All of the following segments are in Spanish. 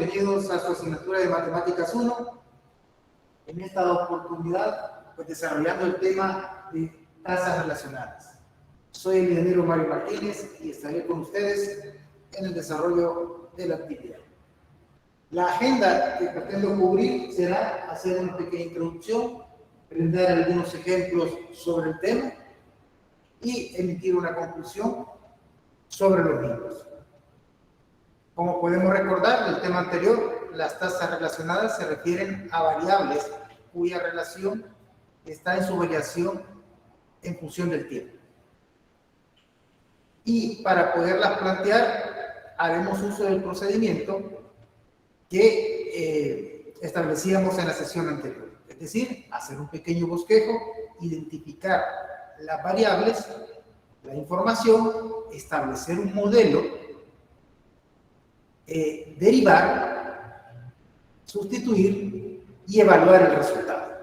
bienvenidos a su asignatura de Matemáticas 1. En esta oportunidad, pues desarrollando el tema de tasas relacionadas. Soy el ingeniero Mario Martínez y estaré con ustedes en el desarrollo de la actividad. La agenda que pretendo cubrir será hacer una pequeña introducción, brindar algunos ejemplos sobre el tema y emitir una conclusión sobre los mismos. Como podemos recordar del tema anterior, las tasas relacionadas se refieren a variables cuya relación está en su variación en función del tiempo. Y para poderlas plantear, haremos uso del procedimiento que establecíamos en la sesión anterior. Es decir, hacer un pequeño bosquejo, identificar las variables, la información, establecer un modelo, derivar, sustituir y evaluar el resultado.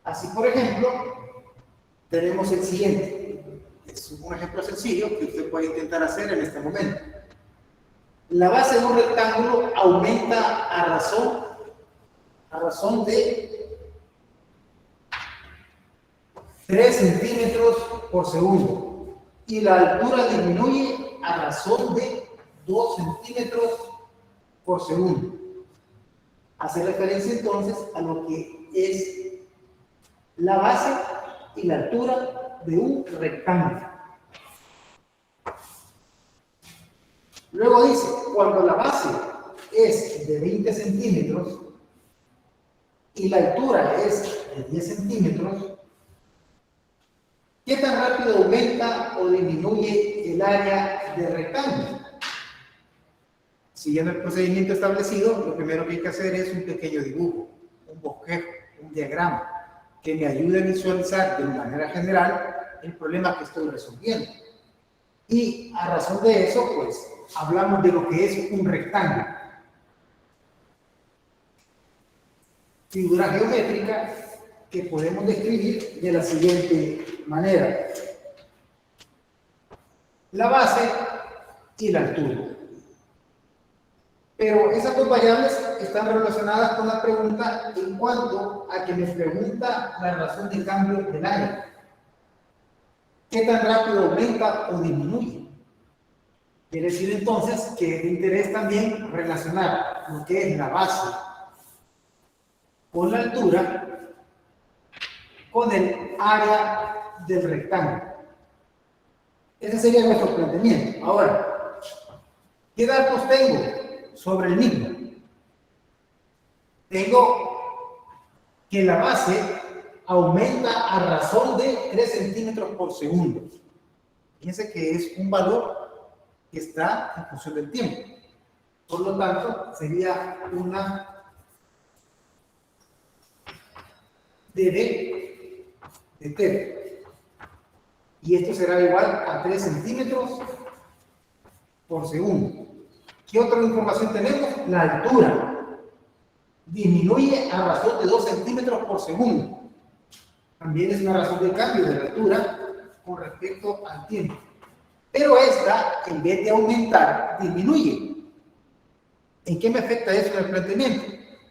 Así, por ejemplo, tenemos el siguiente. Es un ejemplo sencillo que usted puede intentar hacer en este momento. La base de un rectángulo aumenta a razón de 3 centímetros por segundo y la altura disminuye a razón de 2 centímetros por segundo. Hace referencia entonces a lo que es la base y la altura de un rectángulo. Luego dice, cuando la base es de 20 centímetros y la altura es de 10 centímetros, ¿qué tan rápido aumenta o disminuye el área del rectángulo? Siguiendo el procedimiento establecido, lo primero que hay que hacer es un pequeño dibujo, un bosquejo, un diagrama, que me ayude a visualizar de manera general el problema que estoy resolviendo. Y a razón de eso, pues, hablamos de lo que es un rectángulo. Figura geométrica que podemos describir de la siguiente manera. La base y la altura. Pero esas dos variables están relacionadas con la pregunta en cuanto a que me pregunta la razón de cambio del área. ¿Qué tan rápido aumenta o disminuye? Quiere decir entonces que es de interés también relacionar lo que es la base con la altura con el área del rectángulo. Ese sería nuestro planteamiento. Ahora, ¿qué datos tengo sobre el mismo? Tengo que la base aumenta a razón de 3 centímetros por segundo. Fíjense que es un valor que está en función del tiempo. Por lo tanto, sería una dB de T. Y esto será igual a 3 centímetros por segundo. ¿Qué otra información tenemos? La altura. Disminuye a razón de 2 centímetros por segundo. También es una razón de cambio de la altura con respecto al tiempo. Pero esta, en vez de aumentar, disminuye. ¿En qué me afecta eso en el planteamiento?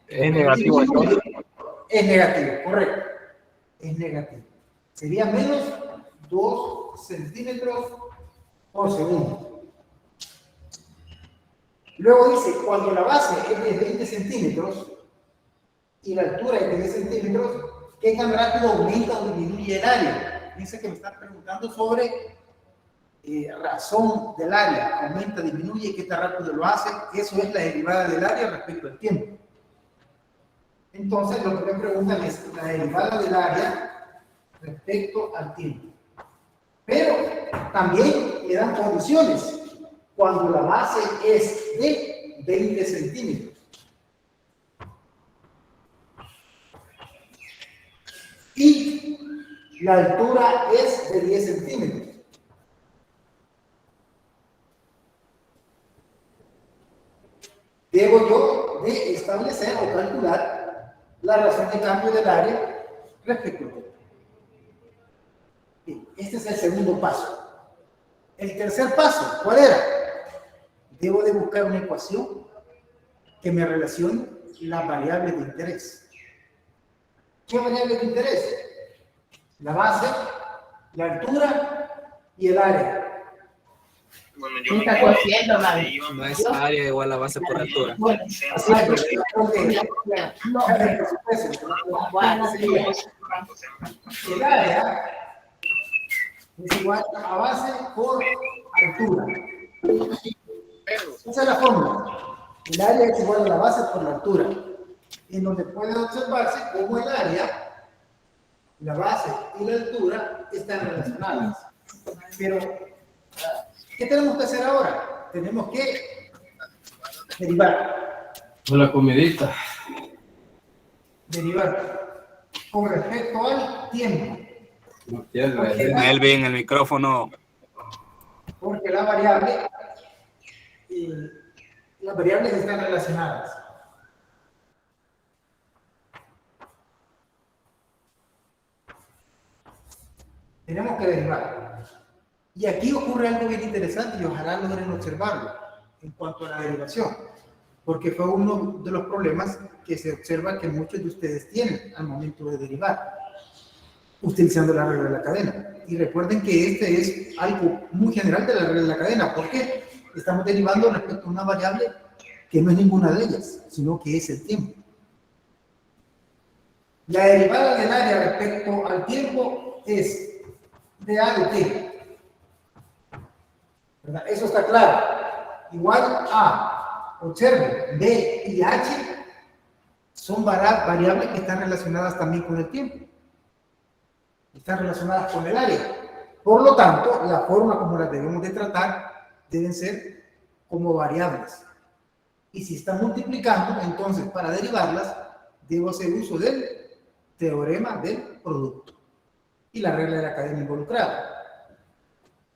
Es negativo. Es negativo, correcto. Es negativo. Sería menos 2 centímetros por segundo. Luego dice, cuando la base es de 20 centímetros y la altura es de 10 centímetros, ¿qué tan rápido aumenta o disminuye el área? Dice que me están preguntando sobre razón del área. Aumenta, disminuye, ¿qué tan rápido lo hace? Eso es la derivada del área respecto al tiempo. Entonces, lo que me preguntan es la derivada del área respecto al tiempo. Pero también le dan condiciones. Cuando la base es de 20 centímetros. Y la altura es de 10 centímetros. Debo yo de establecer o calcular la razón de cambio del área respecto al tiempo. Bien, este es el segundo paso. El tercer paso, ¿cuál era? Debo de buscar una ecuación que me relacione las variables de interés. ¿Qué variables de interés? La base, la altura y el área. Bueno, yo me quedé, no es área igual a base por altura. Bueno, así el área es igual a base por altura. Esa es la fórmula. El área es igual a la base por la altura. En donde puede observarse cómo el área, la base y la altura están relacionadas. Pero, ¿qué tenemos que hacer ahora? Tenemos que derivar. La comidita. Derivar con respecto al tiempo. No quiero. Melvin, el micrófono. Porque las variables están relacionadas. Tenemos que derivar. Y aquí ocurre algo bien interesante y ojalá logren observarlo en cuanto a la derivación, porque fue uno de los problemas que se observa que muchos de ustedes tienen al momento de derivar, utilizando la regla de la cadena. Y recuerden que este es algo muy general de la regla de la cadena. ¿Por qué? Estamos derivando respecto a una variable que no es ninguna de ellas, sino que es el tiempo. La derivada del área respecto al tiempo es de A de T. ¿Verdad? Eso está claro. Igual a, observen, B y H son variables que están relacionadas también con el tiempo. Están relacionadas con el área. Por lo tanto, la forma como las debemos de tratar deben ser como variables. Y si están multiplicando, entonces para derivarlas debo hacer uso del teorema del producto y la regla de la cadena involucrada.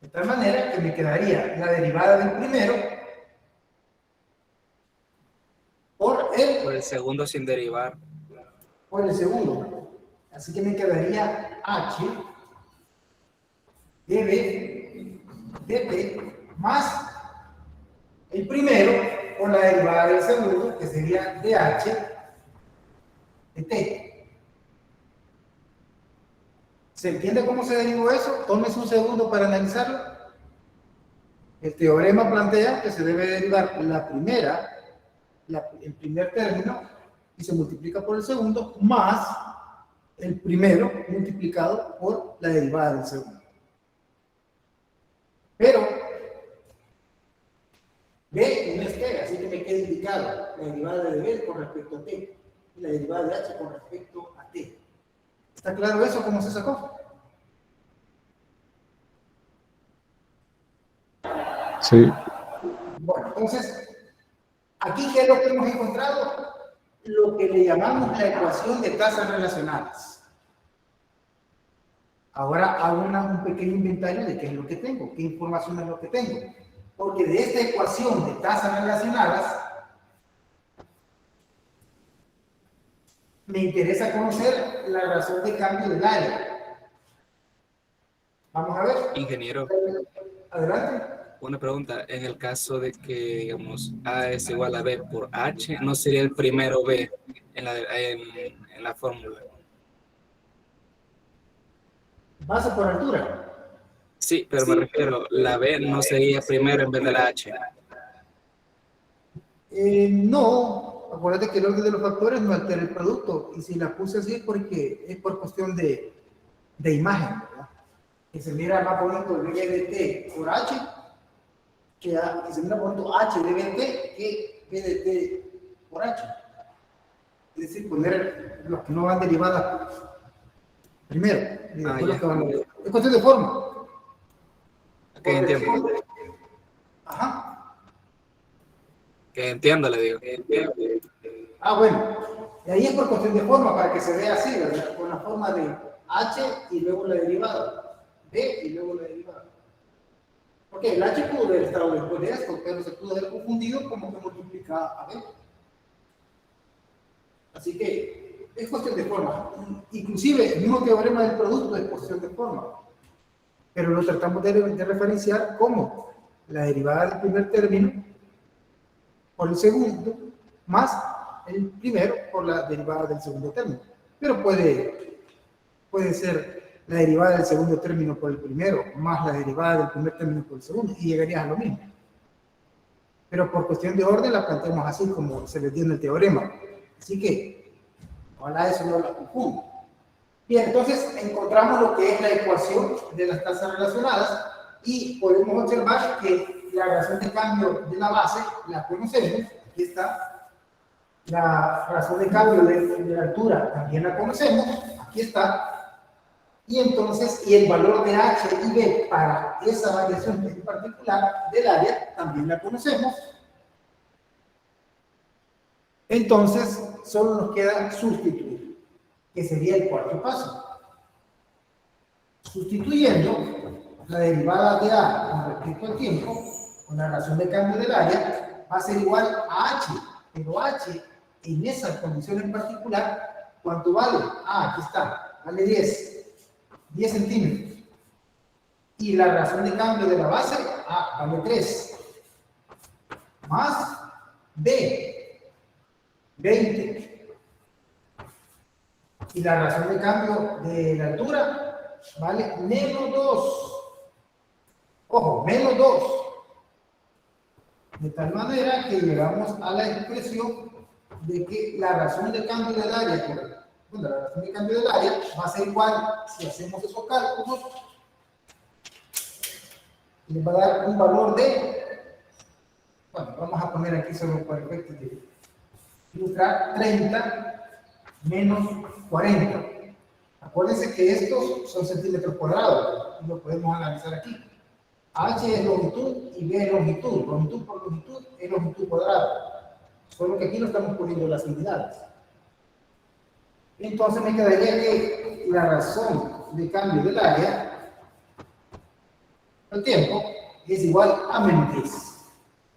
De tal manera que me quedaría la derivada del primero por el segundo sin derivar. Por el segundo. Así que me quedaría H de B de T más el primero por la derivada del segundo, que sería DH de T. ¿Se entiende cómo se derivó eso? Tómese un segundo para analizarlo. El teorema plantea que se debe derivar el primer término y se multiplica por el segundo más el primero multiplicado por la derivada del segundo. Pero B no es T, así que me queda indicado la derivada de B con respecto a T y la derivada de H con respecto a T. ¿Está claro eso? ¿Cómo se sacó? Sí. Bueno, entonces, aquí ¿qué es lo que hemos encontrado? Lo que le llamamos la ecuación de tasas relacionadas. Ahora hago un pequeño inventario de qué es lo que tengo, qué información es lo que tengo. Porque de esta ecuación de tasas relacionadas, me interesa conocer la razón de cambio del área. Vamos a ver. Ingeniero. Adelante. Una pregunta, en el caso de que, digamos, A es igual a B por H, ¿no sería el primero B en la fórmula? Base por altura. Sí, pero me refiero, la B no sería primero en vez de la H. No, acuérdate que el orden de los factores no altera el producto, y si la puse así es porque es por cuestión de imagen, ¿verdad? Que se mira más bonito el B de T por H, que se mira bonito H de BT que B de T por H. Es decir, poner los que no van derivadas primero. Es cuestión de forma. Ok, entiendo. Ajá. Que entiendo, le digo. Bueno. Y ahí es por cuestión de forma, para que se vea así, ¿verdad? Con la forma de H y luego la derivada. B y luego la derivada. Porque el H pudo haber estado después de esto, pero se pudo haber confundido como que multiplicaba a B. Así que es cuestión de forma. Inclusive el mismo teorema del producto es cuestión de forma. Pero lo tratamos de referenciar como la derivada del primer término por el segundo más el primero por la derivada del segundo término. Pero puede ser la derivada del segundo término por el primero, más la derivada del primer término por el segundo, y llegarías a lo mismo. Pero por cuestión de orden la planteamos así como se les dio en el teorema. Así que, ojalá eso no la confunda. Bien, entonces encontramos lo que es la ecuación de las tasas relacionadas y podemos observar que la razón de cambio de la base la conocemos. Aquí está. La razón de cambio de la altura también la conocemos. Aquí está. Y entonces, y el valor de H y B para esa variación en particular del área también la conocemos. Entonces, solo nos queda sustituir, que sería el cuarto paso. Sustituyendo la derivada de A con respecto al tiempo, con la razón de cambio del área, va a ser igual a H, pero H en esa condición en particular, ¿cuánto vale? Ah, aquí está, vale 10 centímetros. Y la razón de cambio de la base, A, vale 3. Más B, 20. Y la razón de cambio de la altura vale menos 2. Ojo, menos 2. De tal manera que llegamos a la expresión de que la razón de cambio del área, la razón de cambio del área va a ser igual, si hacemos esos cálculos, les va a dar un valor de, bueno, vamos a poner aquí solo para efectos de ilustrar, 30 menos 40. Acuérdense que estos son centímetros cuadrados, y lo podemos analizar aquí. H es longitud y B es longitud. Longitud por longitud es longitud cuadrada. Solo que aquí no estamos poniendo las unidades. Entonces me quedaría que la razón de cambio del área al tiempo es igual a menos 10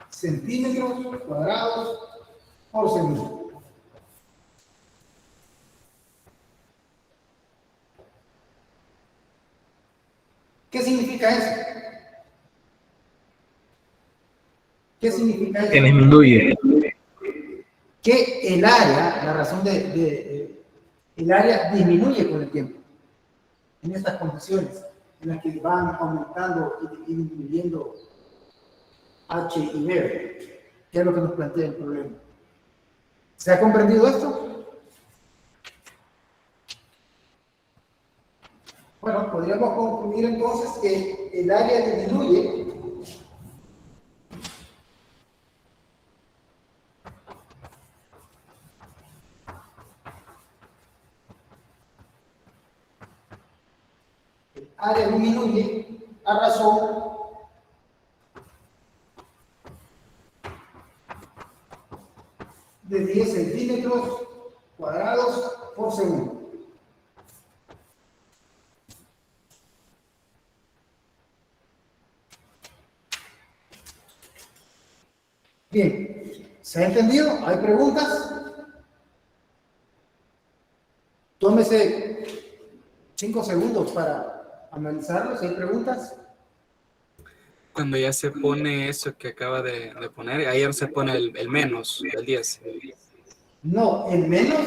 centímetros cuadrados por segundo. ¿Qué significa eso? ¿Qué significa eso? Que disminuye. Que el área, la razón el área disminuye con el tiempo. En estas condiciones, en las que van aumentando y disminuyendo H y B, que es lo que nos plantea el problema. ¿Se ha comprendido esto? Bueno, podríamos concluir entonces que el área disminuye a razón de 10 centímetros cuadrados por segundo. Bien, ¿se ha entendido? ¿Hay preguntas? Tómese 5 segundos para analizarlo, si hay preguntas. Cuando ya se pone eso que acaba de poner, ahí ya se pone el menos, el 10. No, el menos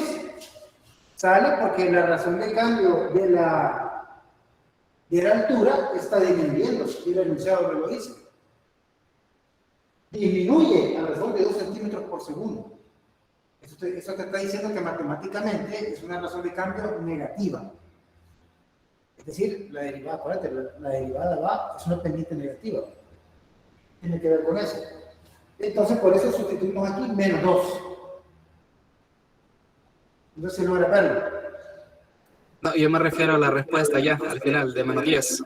sale porque la razón de cambio de la altura está disminuyendo. Y el enunciado me lo dice. Disminuye a razón de 2 centímetros por segundo. Eso te está diciendo que matemáticamente es una razón de cambio negativa. Es decir, la derivada, acuérdate, la derivada va, es una pendiente negativa. Tiene que ver con eso. Entonces, por eso sustituimos aquí menos 2. Entonces se logra verlo. No, yo me refiero a la respuesta ya, al final, de menos 10.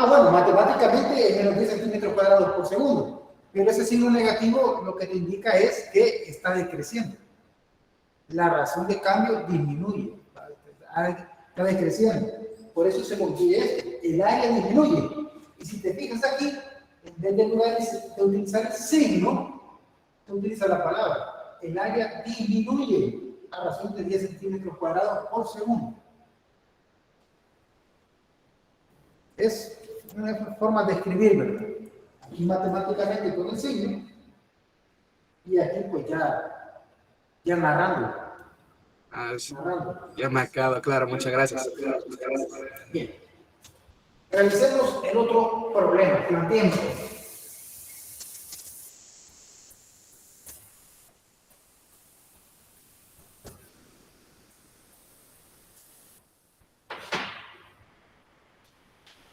Bueno, matemáticamente es menos 10 centímetros cuadrados por segundo. Pero ese signo negativo lo que te indica es que está decreciendo. La razón de cambio disminuye. Está decreciendo. Por eso se concluye esto. El área disminuye. Y si te fijas aquí, en vez de utilizar el signo, se utiliza la palabra. El área disminuye a razón de 10 centímetros cuadrados por segundo. Es una forma de escribirlo. Aquí matemáticamente con el signo. Y aquí pues ya Ya narrando. Ah, sí, Narrando. ya me acaba, claro, muchas gracias. Bien. Revisemos el otro problema, planteemos.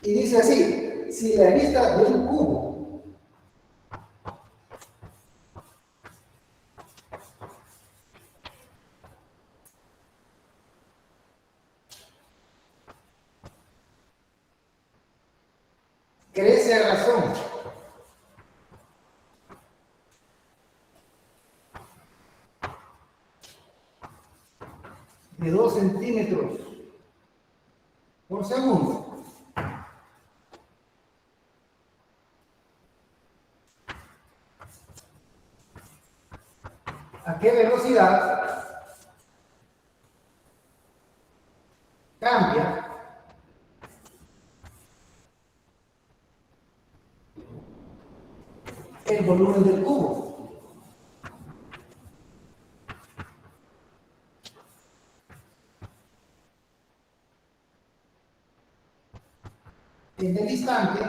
Y dice así, si la arista de un cubo crece a razón de 2 centímetros por segundo, ¿a qué velocidad cambia el volumen del cubo? En el instante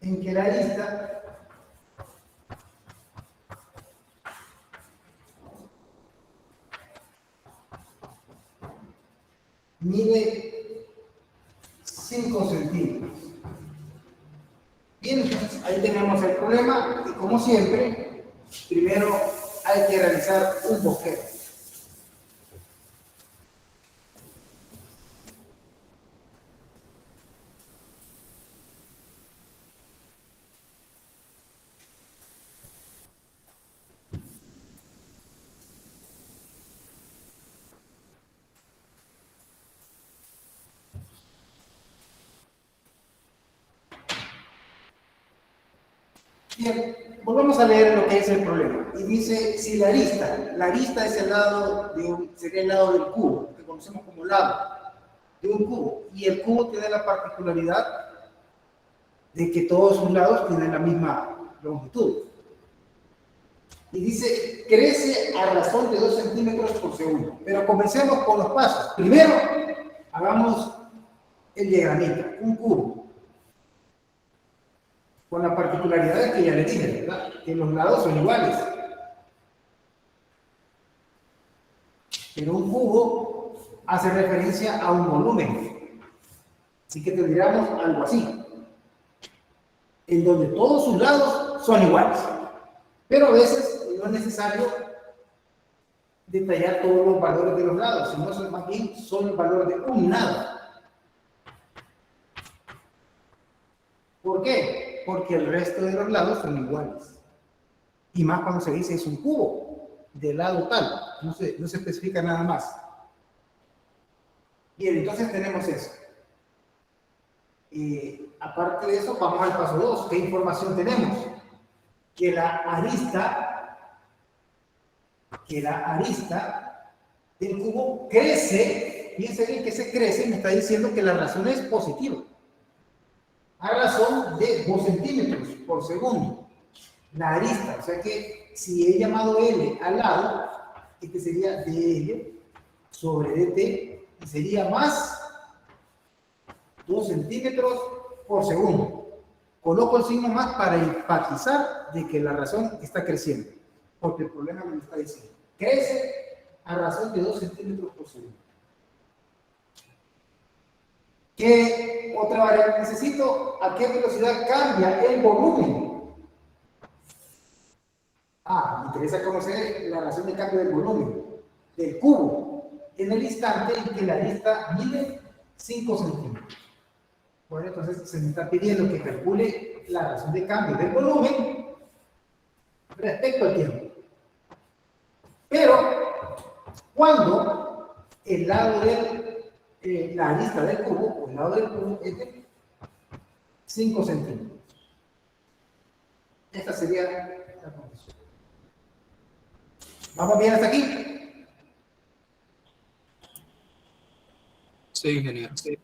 en que la arista mide 5 centímetros. Bien, entonces ahí tenemos el problema y como siempre, primero hay que realizar un bosquejo. Bien, volvemos a leer lo que es el problema. Y dice, si la arista es el lado sería el lado del cubo, que conocemos como lado de un cubo. Y el cubo tiene la particularidad de que todos sus lados tienen la misma longitud. Y dice, crece a razón de 2 centímetros por segundo. Pero comencemos con los pasos. Primero, hagamos el diagramita, un cubo. Con la particularidad que ya le dije, ¿verdad? Que los lados son iguales. Pero un cubo hace referencia a un volumen. Así que tendríamos algo así, en donde todos sus lados son iguales. Pero a veces no es necesario detallar todos los valores de los lados, sino eso más bien son el valor de un lado. ¿Por qué? Porque el resto de los lados son iguales. Y más cuando se dice es un cubo, de lado tal, no se especifica nada más. Bien, entonces tenemos eso. Aparte de eso, vamos al paso 2. ¿Qué información tenemos? Que la arista del cubo crece. Fíjense bien que se crece, me está diciendo que la razón es positiva. A razón de 2 centímetros por segundo. La arista, o sea que si he llamado L al lado, este sería dL sobre dt y sería más 2 centímetros por segundo. Coloco el signo más para enfatizar de que la razón está creciendo, porque el problema me lo está diciendo. Crece a razón de 2 centímetros por segundo. ¿Qué otra variable necesito? ¿A qué velocidad cambia el volumen? Me interesa conocer la razón de cambio del volumen del cubo en el instante en que la arista mide 5 centímetros. Bueno, entonces se me está pidiendo que calcule la razón de cambio del volumen respecto al tiempo. Pero, cuando el lado de la arista del cubo, o el lado del cubo, es de 5 centímetros. Esta sería la condición. ¿Vamos bien hasta aquí? Sí, ingeniero. Sí.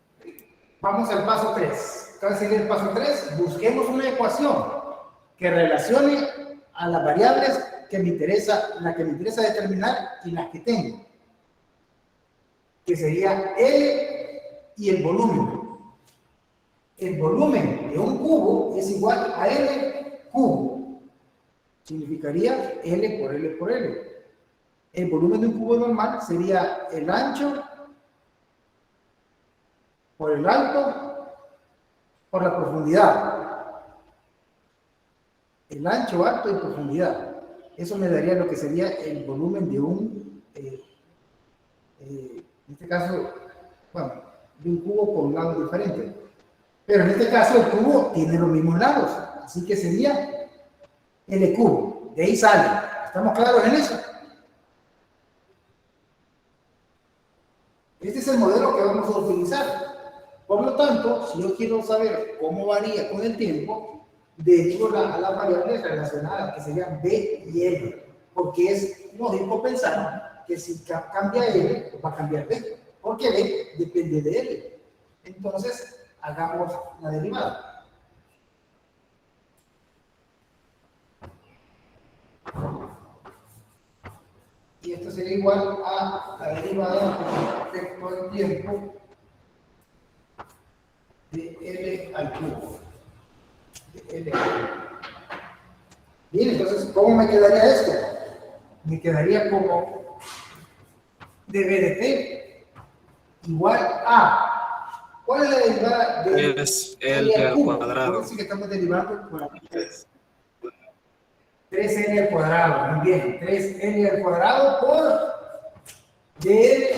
Vamos al paso 3. ¿cuál sería el paso 3? Busquemos una ecuación que relacione a las variables que me interesa, la que me interesa determinar y las que tengo, que sería L y el volumen. El volumen de un cubo es igual a L cubo. Significaría L por L por L. El volumen de un cubo normal sería el ancho por el alto por la profundidad. El ancho, alto y profundidad. Eso me daría lo que sería el volumen de un, en este caso, bueno, de un cubo con lados diferentes. Pero en este caso el cubo tiene los mismos lados, así que sería L cubo. De ahí sale. ¿Estamos claros en eso? Este es el modelo que vamos a utilizar. Por lo tanto, si yo quiero saber cómo varía con el tiempo, derivo a las variables relacionadas, que serían B y L, porque es lógico pensar que si cambia L, va a cambiar B, porque B depende de L. Entonces, hagamos la derivada. Y esto sería igual a la derivada con respecto al tiempo de L al cubo. De L al cubo. Bien, entonces, ¿cómo me quedaría esto? Me quedaría como dB de T igual a. ¿Cuál es la derivada de Es L al cubo? cuadrado. Por eso que estamos derivando por aquí. 3L al cuadrado, muy bien. 3L al cuadrado por dL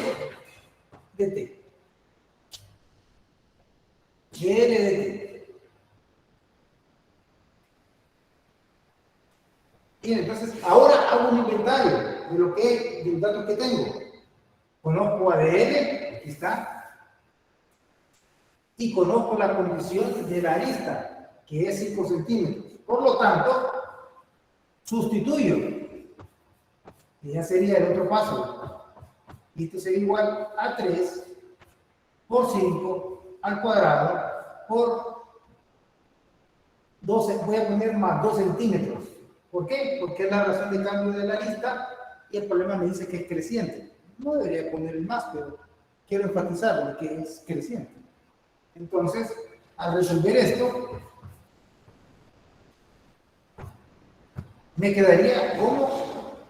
de T. dL de T. Bien, entonces ahora hago un inventario de lo que, de los datos que tengo. Conozco a dL, aquí está, y conozco la condición de la arista, que es 5 centímetros. Por lo tanto, sustituyo, y ya sería el otro paso. Y esto sería igual a 3 por 5 al cuadrado por 12, voy a poner más 2 centímetros. ¿Por qué? Porque es la razón de cambio de la arista y el problema me dice que es creciente. No debería poner el más, pero quiero enfatizar lo que es creciente. Entonces, al resolver esto, me quedaría como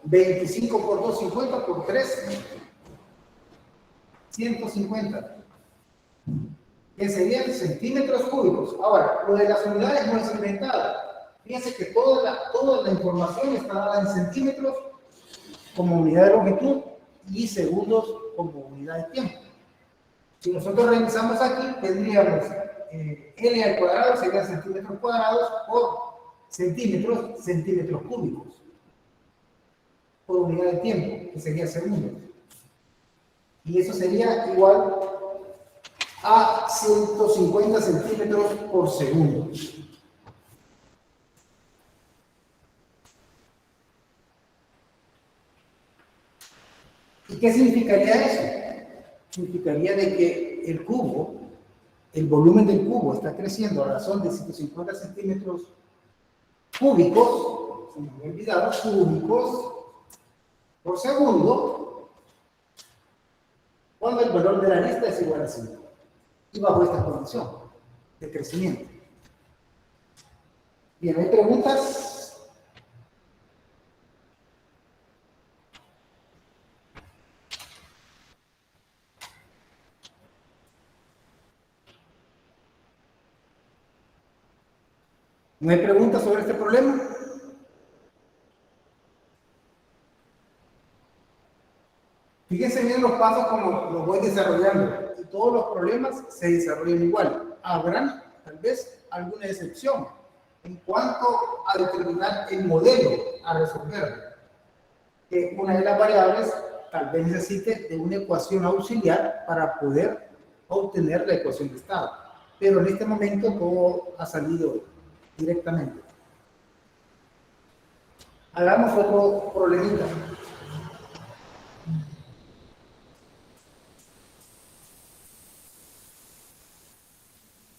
25 por 2, 50 por 3, 150. Que serían centímetros cúbicos. Ahora, lo de las unidades no es inventado. Fíjense que toda la información está dada en centímetros como unidad de longitud y segundos como unidad de tiempo. Si nosotros revisamos aquí, tendríamos L al cuadrado serían centímetros cuadrados por centímetros cúbicos por unidad de tiempo, que sería segundos. Y eso sería igual a 150 centímetros por segundo. ¿Y qué significaría eso? Significaría de que el cubo, el volumen del cubo está creciendo a razón de 150 centímetros cúbicos, se me había olvidado, cúbicos por segundo, cuando el valor de la arista es igual a 5. Y bajo esta condición de crecimiento. Bien, ¿hay preguntas? ¿No hay preguntas sobre este problema? Fíjense bien los pasos como los voy desarrollando. Y todos los problemas se desarrollan igual. Habrán, tal vez, alguna excepción en cuanto a determinar el modelo a resolver. Que una de las variables tal vez necesite de una ecuación auxiliar para poder obtener la ecuación de estado. Pero en este momento todo ha salido directamente. Hagamos otro problemita.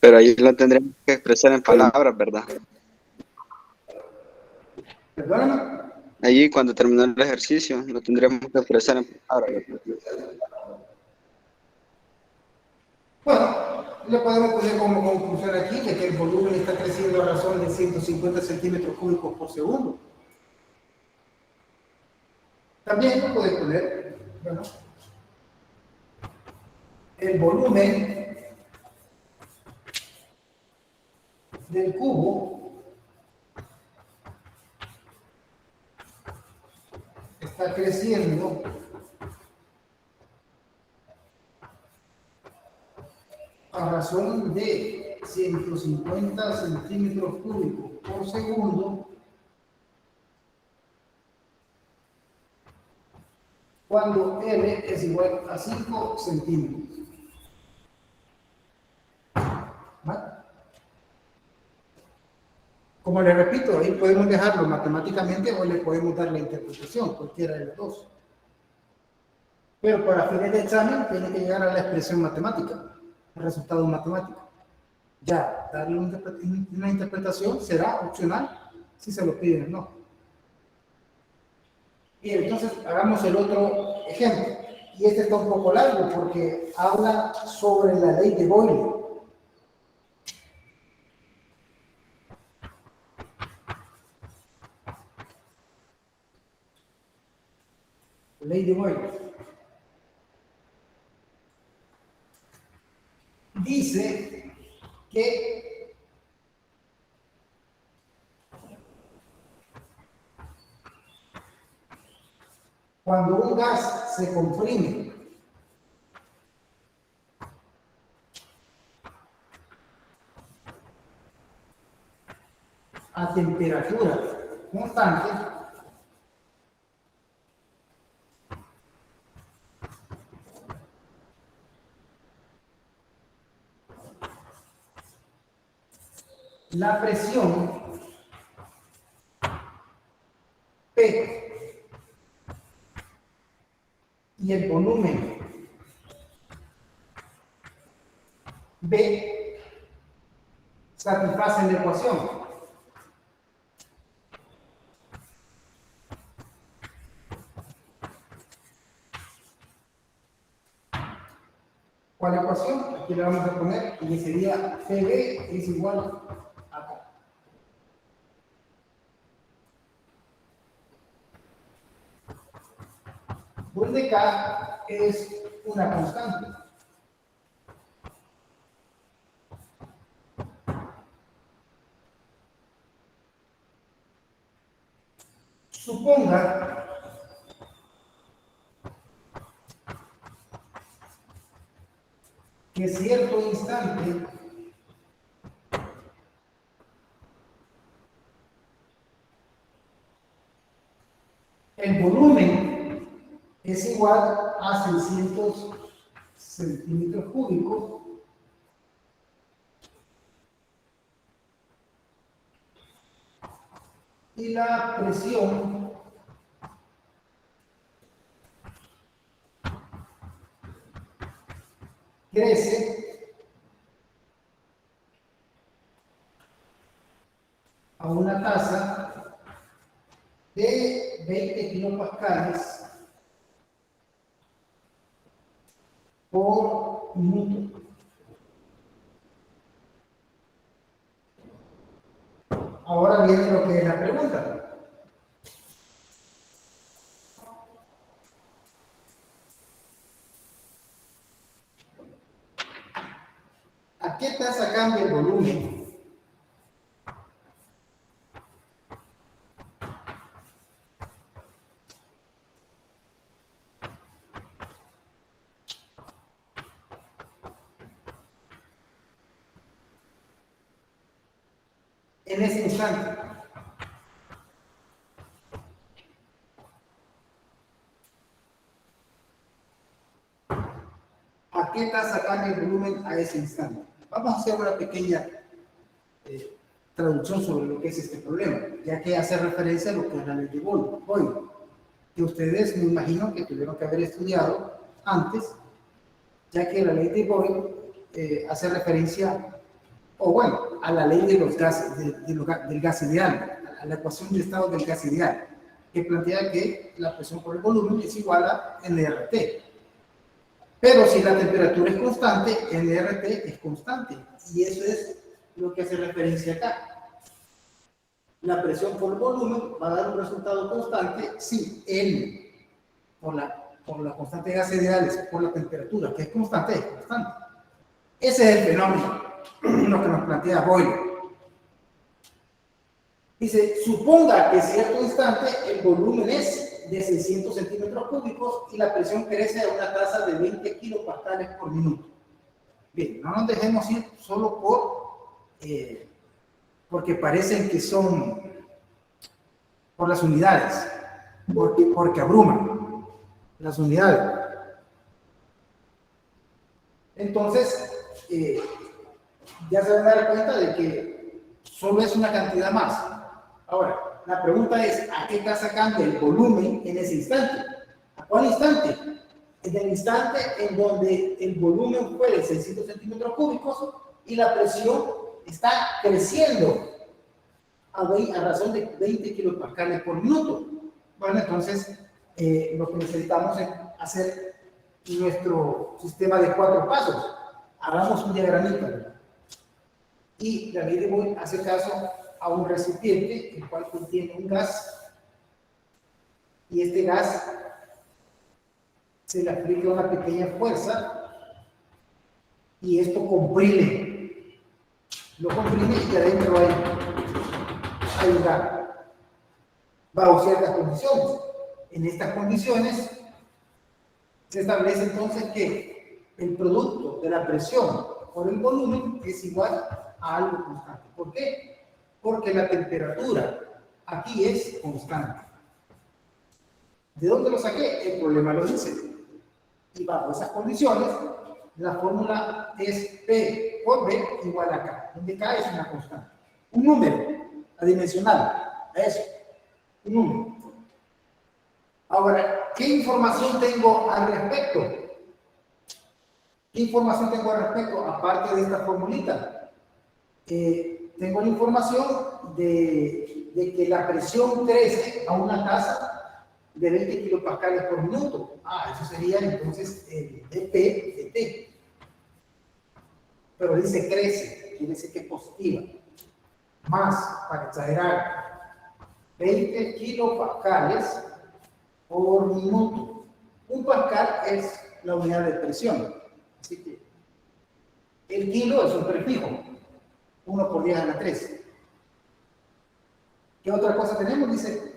Pero ahí lo tendremos que expresar en palabras, ¿verdad? Perdóname. Allí cuando terminó el ejercicio lo tendremos que expresar en palabras. Bueno, le podemos poner como conclusión aquí de que el volumen está creciendo a razón de 150 centímetros cúbicos por segundo. También lo puede poner, bueno, el volumen del cubo está creciendo a razón de 150 centímetros cúbicos por segundo cuando R es igual a 5 centímetros. ¿Vale? Como le repito, ahí podemos dejarlo matemáticamente o le podemos dar la interpretación, cualquiera de las dos. Pero para fines de examen tiene que llegar a la expresión matemática, el resultado matemático. Ya, darle una interpretación será opcional si se lo piden o no. Y entonces hagamos el otro ejemplo. Y este está un poco largo porque habla sobre la ley de Boyle. Ley de Boyle. Dice que cuando un gas se comprime a temperatura constante, la presión P y el volumen B satisfacen la ecuación. ¿Cuál ecuación? Aquí le vamos a poner y sería PB es igual a acá. Donde K es una constante. Suponga que cierto instante el volumen es igual a 600 centímetros cúbicos y la presión crece a una tasa de 20 kilopascales por minuto. Ahora viene lo que es la pregunta. ¿A qué tasa cambia el volumen? En ese instante. ¿A qué tasa cambia el volumen a ese instante? Vamos a hacer una pequeña traducción sobre lo que es este problema, ya que hace referencia a lo que es la ley de Boyle, que ustedes me imagino que tuvieron que haber estudiado antes, ya que la ley de Boyle hace referencia o bueno, a la ley de los gases, del gas ideal, a la ecuación de estado del gas ideal, que plantea que la presión por el volumen es igual a nRT. Pero si la temperatura es constante, nRT es constante. Y eso es lo que hace referencia acá. La presión por volumen va a dar un resultado constante si N, por la constante de gases ideales, por la temperatura, que es constante, es constante. Ese es el fenómeno, lo que nos plantea Boyle. Dice, suponga que en cierto instante el volumen es de 600 centímetros cúbicos y la presión crece a una tasa de 20 kilopascales por minuto. Bien, no nos dejemos ir solo porque parecen que son por las unidades, porque abruman las unidades. Entonces, ya se van a dar cuenta de que solo es una cantidad más. Ahora, la pregunta es, ¿a qué tasa cambia el volumen en ese instante? ¿A cuál instante? En el instante en donde el volumen fue de 600 centímetros cúbicos y la presión está creciendo a razón de 20 kilopascales por minuto. Bueno, entonces, lo que necesitamos es hacer nuestro sistema de 4 pasos. Hagamos un diagramita, ¿verdad? Y la ley de Boyle hace caso a un recipiente, el cual contiene un gas, y este gas se le aplica una pequeña fuerza, y esto comprime. Lo comprime y adentro hay un gas. Bajo ciertas condiciones. En estas condiciones se establece entonces que el producto de la presión por el volumen es igual a algo constante. ¿Por qué? Porque la temperatura aquí es constante. ¿De dónde lo saqué? El problema lo dice. Y bajo esas condiciones, la fórmula es P por B igual a K, donde K es una constante. Un número adimensional a eso. Un número. Ahora, ¿qué información tengo al respecto? ¿Qué información tengo al respecto? Aparte de esta formulita. Tengo la información de que la presión crece a una tasa de 20 kilopascales por minuto. Eso sería entonces el dP de T. Pero dice crece, quiere decir que es positiva. Más, para exagerar, 20 kilopascales por minuto. Un pascal es la unidad de presión. Así que el kilo es un prefijo. 1 por 10 a la 3. ¿Qué otra cosa tenemos? Dice,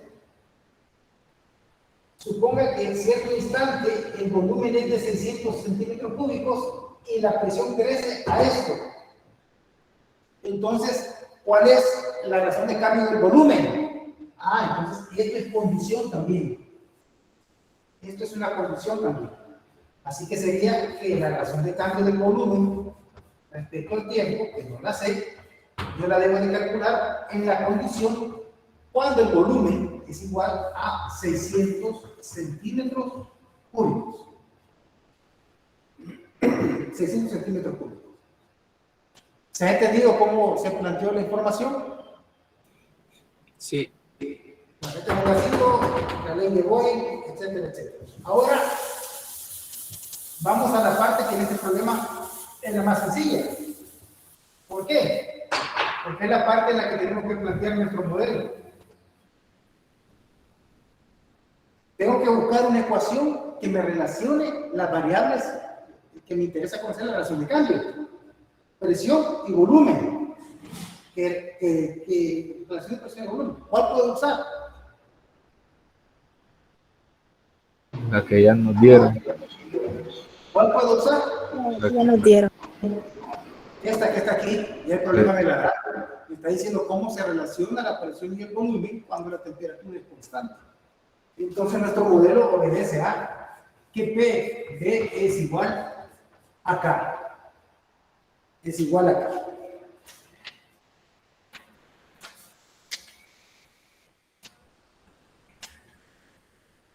suponga que en cierto instante el volumen es de 600 centímetros cúbicos y la presión crece a esto. Entonces, ¿cuál es la razón de cambio del volumen? Entonces, esto es condición también. Esto es una condición también. Así que sería que la razón de cambio del volumen respecto al tiempo, que no la sé, yo la debo de calcular en la condición cuando el volumen es igual a 600 centímetros cúbicos. 600 centímetros cúbicos. ¿Se ha entendido cómo se planteó la información? Sí. Bueno, este es un gráfico, la ley de Boyle, etcétera, etcétera. Ahora, vamos a la parte que en este problema es la más sencilla. ¿Por qué? Porque es la parte en la que tenemos que plantear nuestro modelo. Tengo que buscar una ecuación que me relacione las variables que me interesa conocer, la relación de cambio, presión y volumen. Relación de presión y volumen. ¿Cuál puedo usar? La que ya nos dieron. ¿Cuál puedo usar? Ya nos dieron. Esta que está aquí, y el problema de la data, me está diciendo cómo se relaciona la presión y el volumen cuando la temperatura es constante. Entonces nuestro modelo obedece a que P de es igual a K. Es igual a K.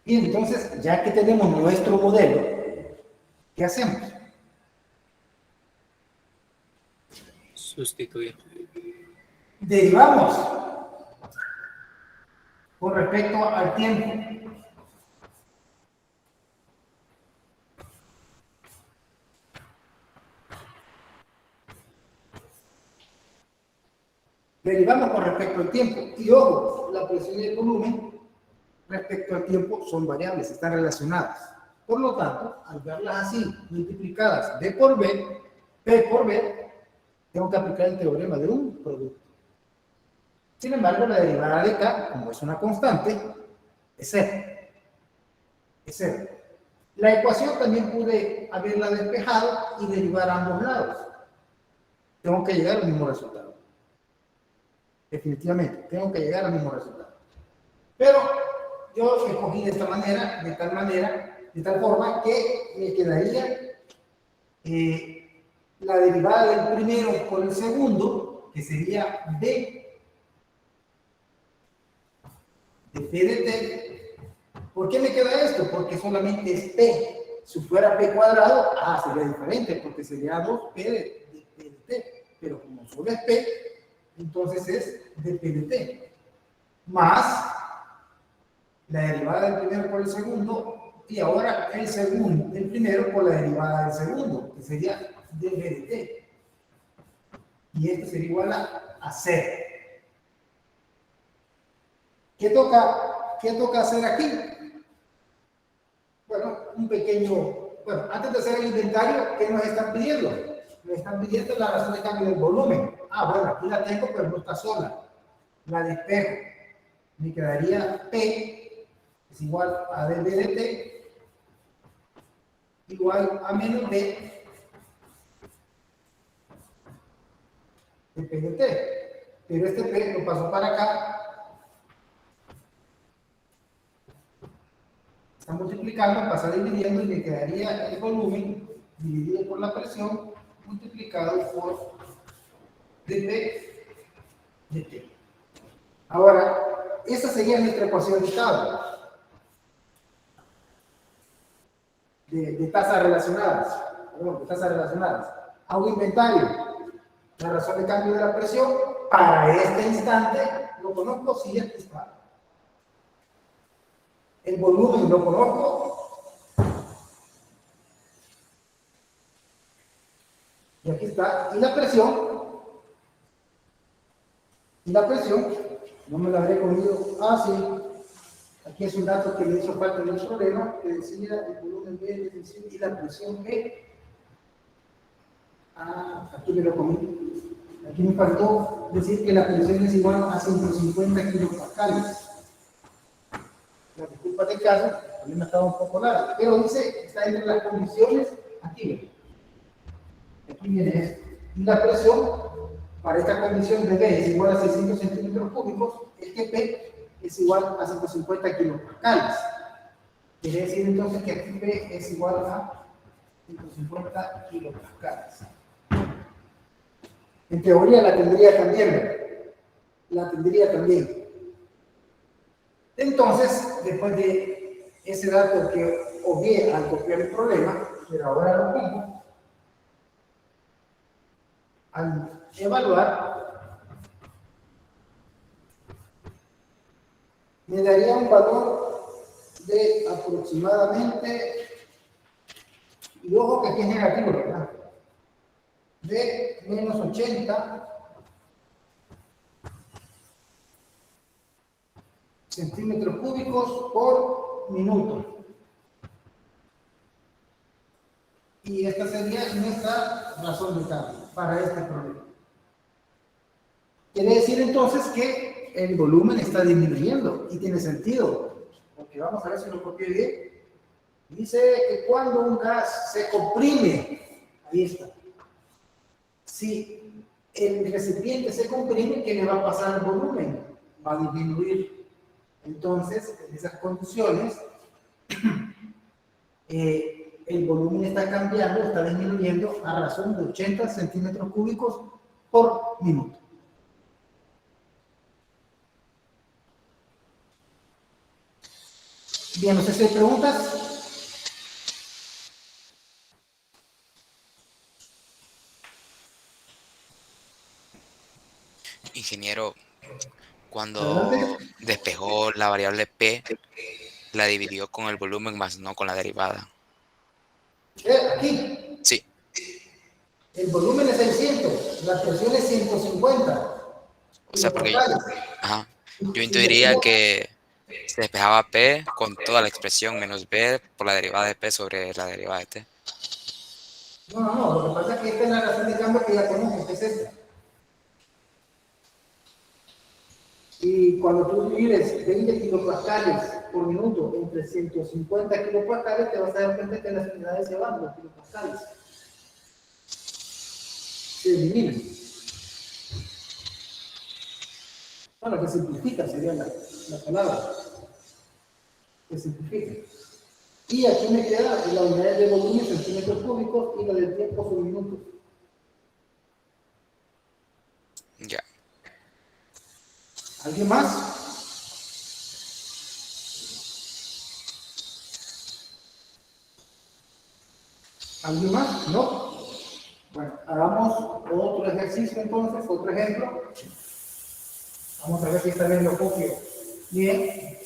Y entonces, ya que tenemos nuestro modelo, ¿qué hacemos? Sustituir. Derivamos con respecto al tiempo. Derivamos con respecto al tiempo. Y ojo, la presión y el volumen respecto al tiempo son variables, están relacionadas. Por lo tanto, al verlas así, multiplicadas D por B, P por B, tengo que aplicar el teorema de un producto. Sin embargo, la derivada de K, como es una constante, es cero. Es cero. La ecuación también pude haberla despejado y derivar a ambos lados. Tengo que llegar al mismo resultado. Definitivamente, tengo que llegar al mismo resultado. Pero yo escogí de esta manera, de tal forma que me quedaría la derivada del primero por el segundo, que sería D de P de T. ¿Por qué me queda esto? Porque solamente es P. Si fuera P cuadrado, sería diferente, porque sería 2P de P de T. Pero como solo es P, entonces es de P de T. Más la derivada del primero por el segundo, y ahora el primero por la derivada del segundo, que sería d de T. Y esto sería igual a 0. ¿Qué toca hacer aquí? Bueno, antes de hacer el inventario, ¿qué nos están pidiendo? Nos están pidiendo la razón de cambio del volumen. Bueno, aquí la tengo, pero no está sola. La despejo. Me quedaría P es igual a dB de T igual a menos D de P de T. Pero este P lo paso para acá. Está multiplicando, pasa dividiendo y me quedaría el volumen dividido por la presión multiplicado por dP de T. Ahora, esta sería nuestra ecuación de estado de tasas relacionadas. Hago inventario. La razón de cambio de la presión para este instante lo conozco, sí, aquí está. El volumen lo conozco. Y aquí está. Y la presión, no me la habré comido. Sí. Aquí es un dato que me hizo falta en el problema, que decía el volumen B y la presión E. Aquí me lo comí. Aquí me faltó decir que la presión es igual a 150 kilopascales. La disculpa del caso, también me estaba un poco larga, pero dice, está entre las condiciones, aquí viene esto. Y la presión, para esta condición de B es igual a 600 centímetros cúbicos, es que P es igual a 150 kilopascales. Quiere decir entonces que aquí P es igual a 150 kilopascales. En teoría la tendría también. Entonces, después de ese dato que obvié al copiar el problema, pero ahora lo pongo, al evaluar, me daría un valor de aproximadamente, y ojo que aquí es negativo, ¿verdad? De menos 80 centímetros cúbicos por minuto. Y esta sería nuestra razón de cambio para este problema. Quiere decir entonces que el volumen está disminuyendo y tiene sentido, porque vamos a ver si lo copié bien. Dice que cuando un gas se comprime, ahí está. Si el recipiente se comprime, ¿qué le va a pasar al volumen? Va a disminuir. Entonces, en esas condiciones, el volumen está cambiando, está disminuyendo a razón de 80 centímetros cúbicos por minuto. Bien, no sé si hay preguntas. Ingeniero, cuando Adelante. despejó la variable P, la dividió con el volumen más no con la derivada. Aquí, Sí, el volumen es 600, la presión es 150 o sea, porque kilopascales. ajá, yo Y le intuiría pongo, que se despejaba P con toda la expresión menos B por la derivada de P sobre la derivada de T. no, lo que pasa es que esta es la razón de cambio que ya conozco, que es esta. Y cuando tú divides 20 kilopascales por minuto entre 150 kilopascales, te vas a dar cuenta que las unidades se van, los kilopascales. Se eliminan. Bueno, que simplifica sería la palabra. Que simplifica. Y aquí me queda la unidad de volumen, centímetros cúbicos, y la del tiempo por minutos. Ya. ¿Alguien más? ¿Alguien más? ¿No? Bueno, hagamos otro ejercicio entonces, otro ejemplo. Vamos a ver si está bien lo copio. Bien.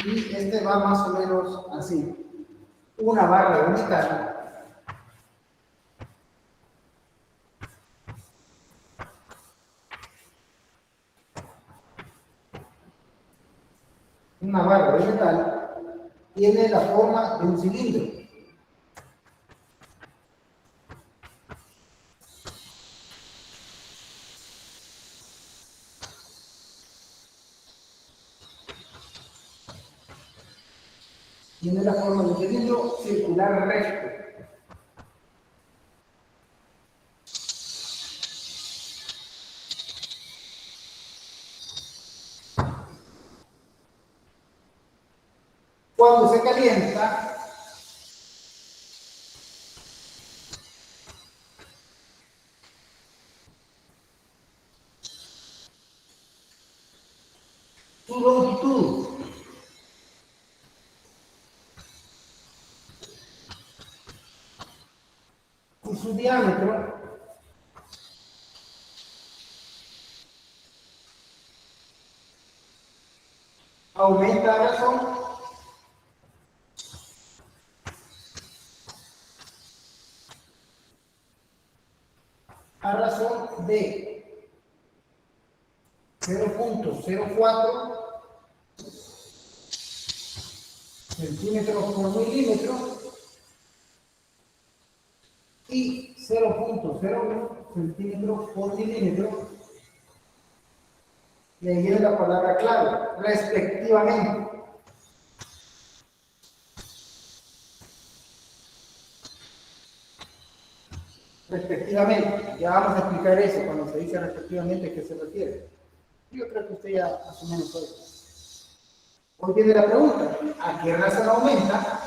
Y este va más o menos así. Una barra de metal. Una barra de metal tiene la forma de un cilindro. Tiene la forma de un cilindro circular recto. Cuando se calienta, su longitud y su diámetro aumenta a razón de 0.04 centímetros por milímetro y 0.01 centímetros por milímetro. Y ahí viene la palabra clave, respectivamente. Respectivamente. Ya vamos a explicar eso cuando se dice respectivamente a qué se refiere. Yo creo que usted ya más o menos sabe. Hoy viene la pregunta, ¿a qué razón aumenta?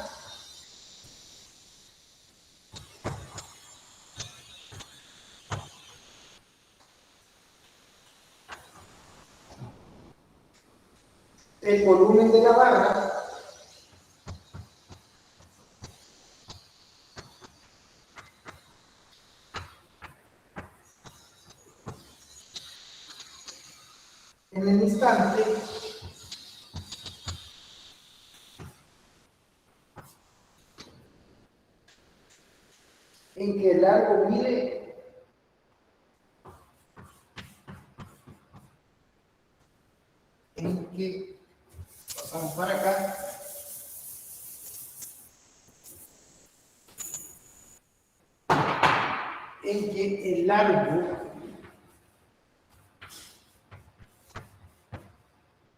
El volumen de la barra en el instante en que el largo mide en que pasamos para acá en que el largo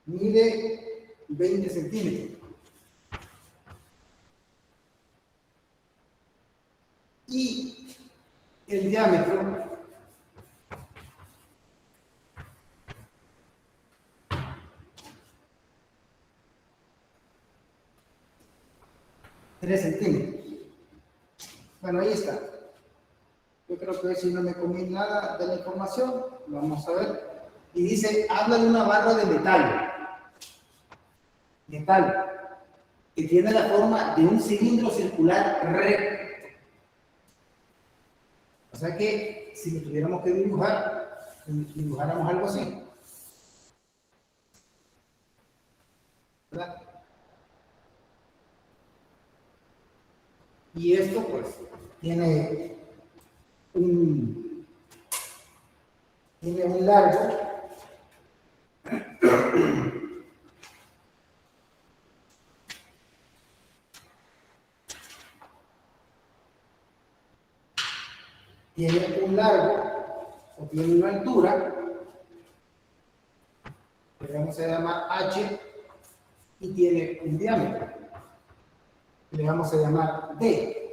mide 20 centímetros y el diámetro tres centímetros. Bueno, ahí está. Yo creo que si no me comí nada de la información, lo vamos a ver. Y dice, habla de una barra de metal. Metal. que tiene la forma de un cilindro circular recto. O sea que si lo tuviéramos que dibujar, dibujáramos algo así. ¿Verdad? Y esto pues tiene un largo o tiene una altura que vamos a llamar H y tiene un diámetro que le vamos a llamar D.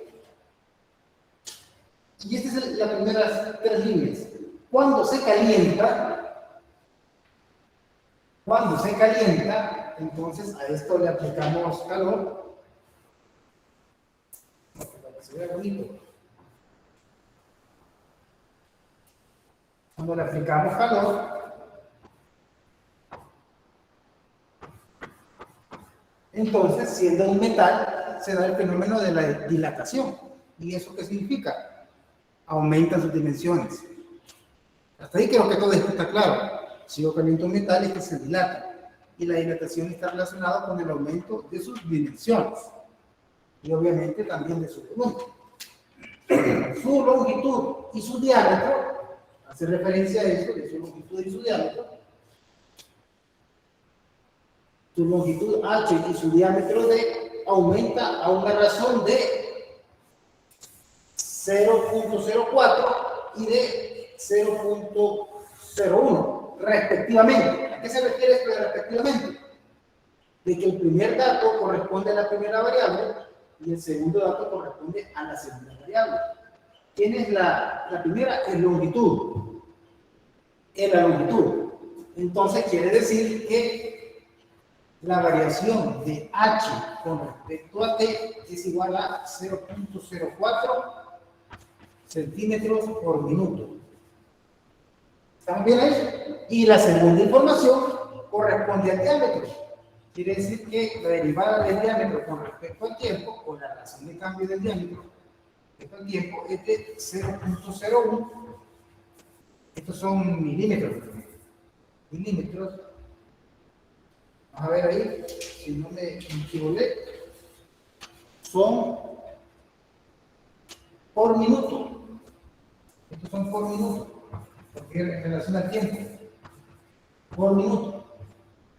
Y estas son las primeras tres líneas. Cuando se calienta, entonces a esto le aplicamos calor. Para que se vea bonito. Cuando le aplicamos calor, entonces, siendo un metal, se da el fenómeno de la dilatación. ¿Y eso qué significa? Aumentan sus dimensiones. Hasta ahí creo que todo esto está claro. Si yo caliento un metal es que se dilata. Y la dilatación está relacionada con el aumento de sus dimensiones. Y obviamente también de su volumen. Su longitud y su diámetro hace referencia a eso, de su longitud y su diámetro. Su longitud H y su diámetro D aumenta a una razón de 0.04 y de 0.01 respectivamente. ¿A qué se refiere esto de respectivamente? De que el primer dato corresponde a la primera variable y el segundo dato corresponde a la segunda variable. ¿Quién es la primera? Es longitud. Es la longitud. Entonces quiere decir que la variación de H con respecto a T es igual a 0.04 centímetros por minuto. ¿Estamos bien ahí? Y la segunda información corresponde al diámetro. Quiere decir que la derivada del diámetro con respecto al tiempo, o la razón de cambio del diámetro respecto al tiempo, es de 0.01. Estos son milímetros. Milímetros. Vamos a ver ahí, si no me equivoqué. Son por minuto. Estos son por minuto. Porque en relación al tiempo. Por minuto.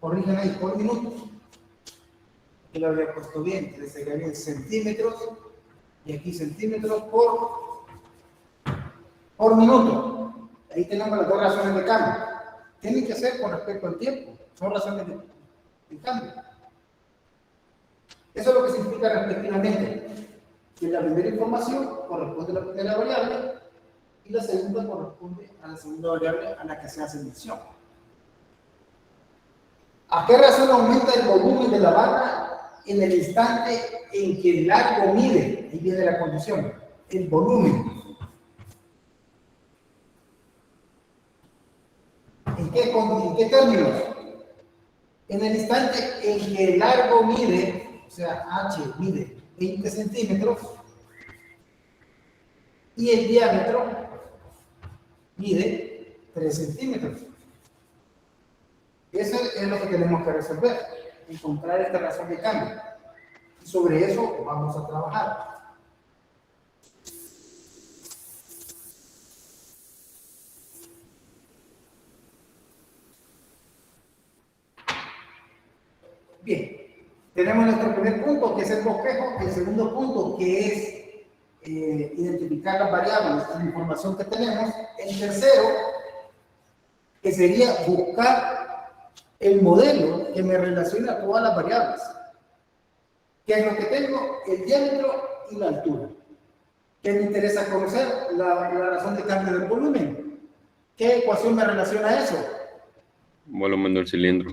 Corrijan ahí, por minuto. Aquí lo había puesto bien, que sería bien centímetros. Y aquí centímetros por minuto. Ahí tenemos las dos razones de cambio. Tienen que ser con respecto al tiempo. Son razones de cambio. Eso es lo que significa respectivamente. Que la primera información corresponde a la primera variable y la segunda corresponde a la segunda variable a la que se hace mención. ¿A qué razón aumenta el volumen de la barra en el instante en que el largo mide? Ahí viene la condición. El volumen. ¿En qué términos? En el instante en que el largo mide, o sea, H mide 20 centímetros y el diámetro mide 3 centímetros. Eso es lo que tenemos que resolver, encontrar esta razón de cambio. Y sobre eso vamos a trabajar. Bien, tenemos nuestro primer punto, que es el bosquejo, el segundo punto, que es identificar las variables, la información que tenemos, el tercero, que sería buscar el modelo que me relaciona a todas las variables. ¿Qué es lo que tengo? El diámetro y la altura. ¿Qué me interesa conocer? La razón de cambio del volumen. ¿Qué ecuación me relaciona a eso? Volumen del cilindro.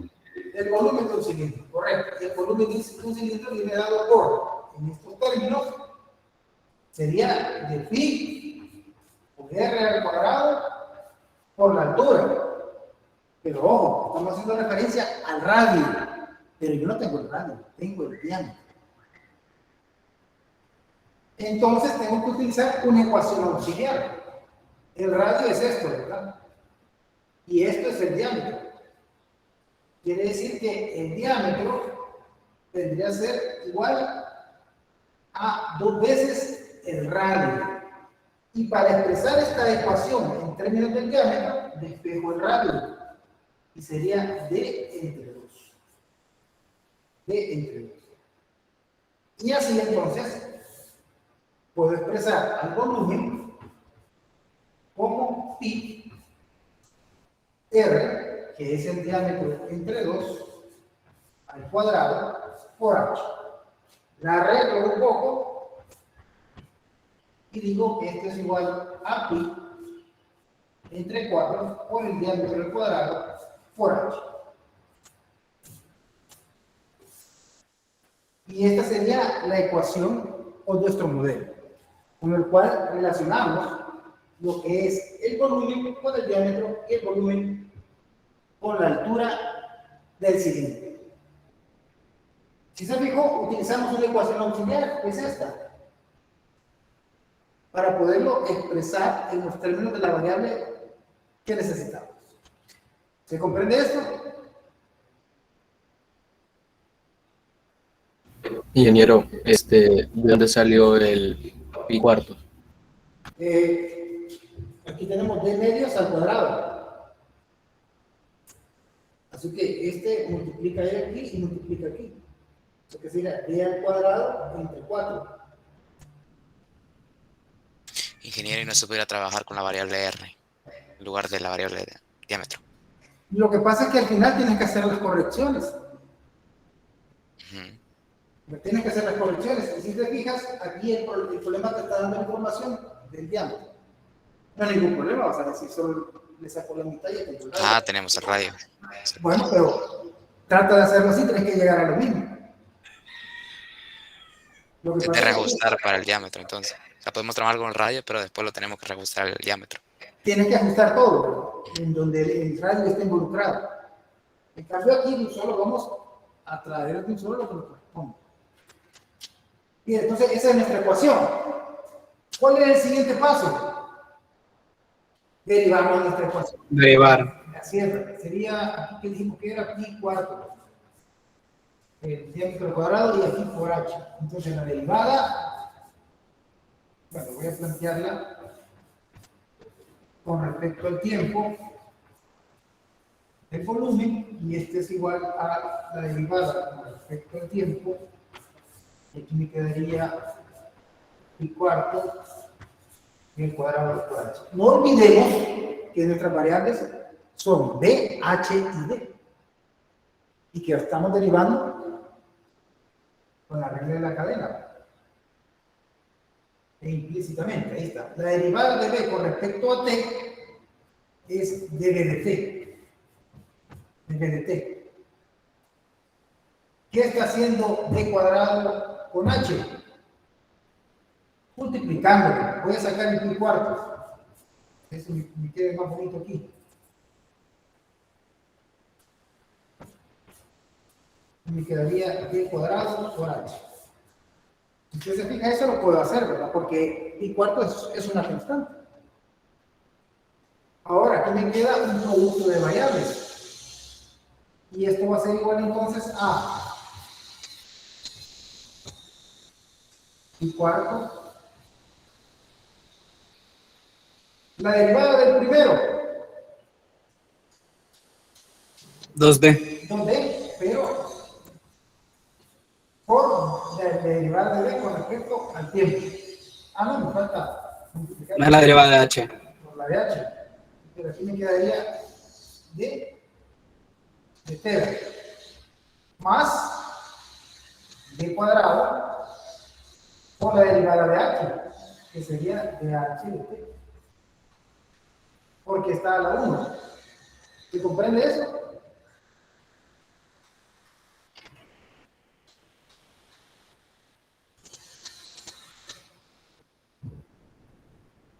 El volumen de un cilindro, correcto. El volumen de un cilindro viene dado por, en estos términos, sería de pi por r al cuadrado por la altura. Pero ojo, estamos haciendo referencia al radio. Pero yo no tengo el radio, tengo el diámetro. entonces tengo que utilizar una ecuación auxiliar. El radio es esto, ¿verdad? Y esto es el diámetro. Quiere decir que el diámetro tendría que ser igual a 2 veces el radio. Y para expresar esta ecuación en términos del diámetro, despejo el radio. Y sería D entre 2. D entre 2. Y así entonces puedo expresar al volumen como pi r, que es el diámetro entre 2, al cuadrado por h. La arreglo un poco y digo que esto es igual a pi entre 4 por el diámetro al cuadrado por h. Y esta sería la ecuación o nuestro modelo, con el cual relacionamos lo que es el volumen con el diámetro y el volumen con la altura del cilindro. Si se fijó, utilizamos una ecuación auxiliar, que es esta, para poderlo expresar en los términos de la variable que necesitamos. ¿Se comprende esto? Ingeniero, ¿de dónde salió el pi cuarto? Aquí tenemos d medios al cuadrado. Así que este multiplica aquí y multiplica aquí. Eso que sería d al cuadrado entre 4. Ingeniero, ¿y no se pudiera trabajar con la variable R en lugar de la variable de diámetro? Lo que pasa es que al final tienes que hacer las correcciones. Tienes que hacer las correcciones. Y si te fijas, aquí el problema te está dando la información del diámetro. No hay ningún problema, vas a decir, solo le saco la mitad y el radio. Ah, tenemos el radio. Bueno, pero trata de hacerlo así, tienes que llegar a lo mismo. Lo que Es de pasa es que reajustar para el diámetro, entonces. O sea, podemos trabajar con el radio, pero después lo tenemos que reajustar el diámetro. tienes que ajustar todo, en donde el radio esté involucrado. En cambio aquí solo vamos a traer de un solo lo que nos corresponde. Bien, entonces esa es nuestra ecuación. ¿Cuál es el siguiente paso? Derivamos nuestra ecuación. Derivar. Así es, sería, aquí que dijimos que era pi cuarto, el diámetro al cuadrado y aquí por h. Entonces la derivada, bueno, voy a plantearla con respecto al tiempo del volumen, y este es igual a la derivada con respecto al tiempo. Y aquí me quedaría pi cuarto y el cuadrado por h. No olvidemos que nuestras variables son b, h y d, y que estamos derivando con la regla de la cadena. E implícitamente, ahí está. La derivada de b con respecto a t es db de t. db de t. ¿Qué está haciendo d cuadrado con h? Multiplicándolo. Voy a sacar el pi cuarto. Eso me queda más bonito aquí. Me quedaría d cuadrado por h. Si usted se fija, eso lo puedo hacer, ¿verdad? Porque pi cuarto es una constante. Ahora, aquí me queda un producto de variables. Y esto va a ser igual entonces a pi cuarto. La derivada del primero. 2D. 2D, pero por la derivada de b con respecto al tiempo. Ah, no, me falta multiplicar. No es la derivada de H. Por la de h. Pero aquí me quedaría de θ más d cuadrado por la derivada de h, que sería de h de t. Porque está a la 1. ¿Se comprende eso?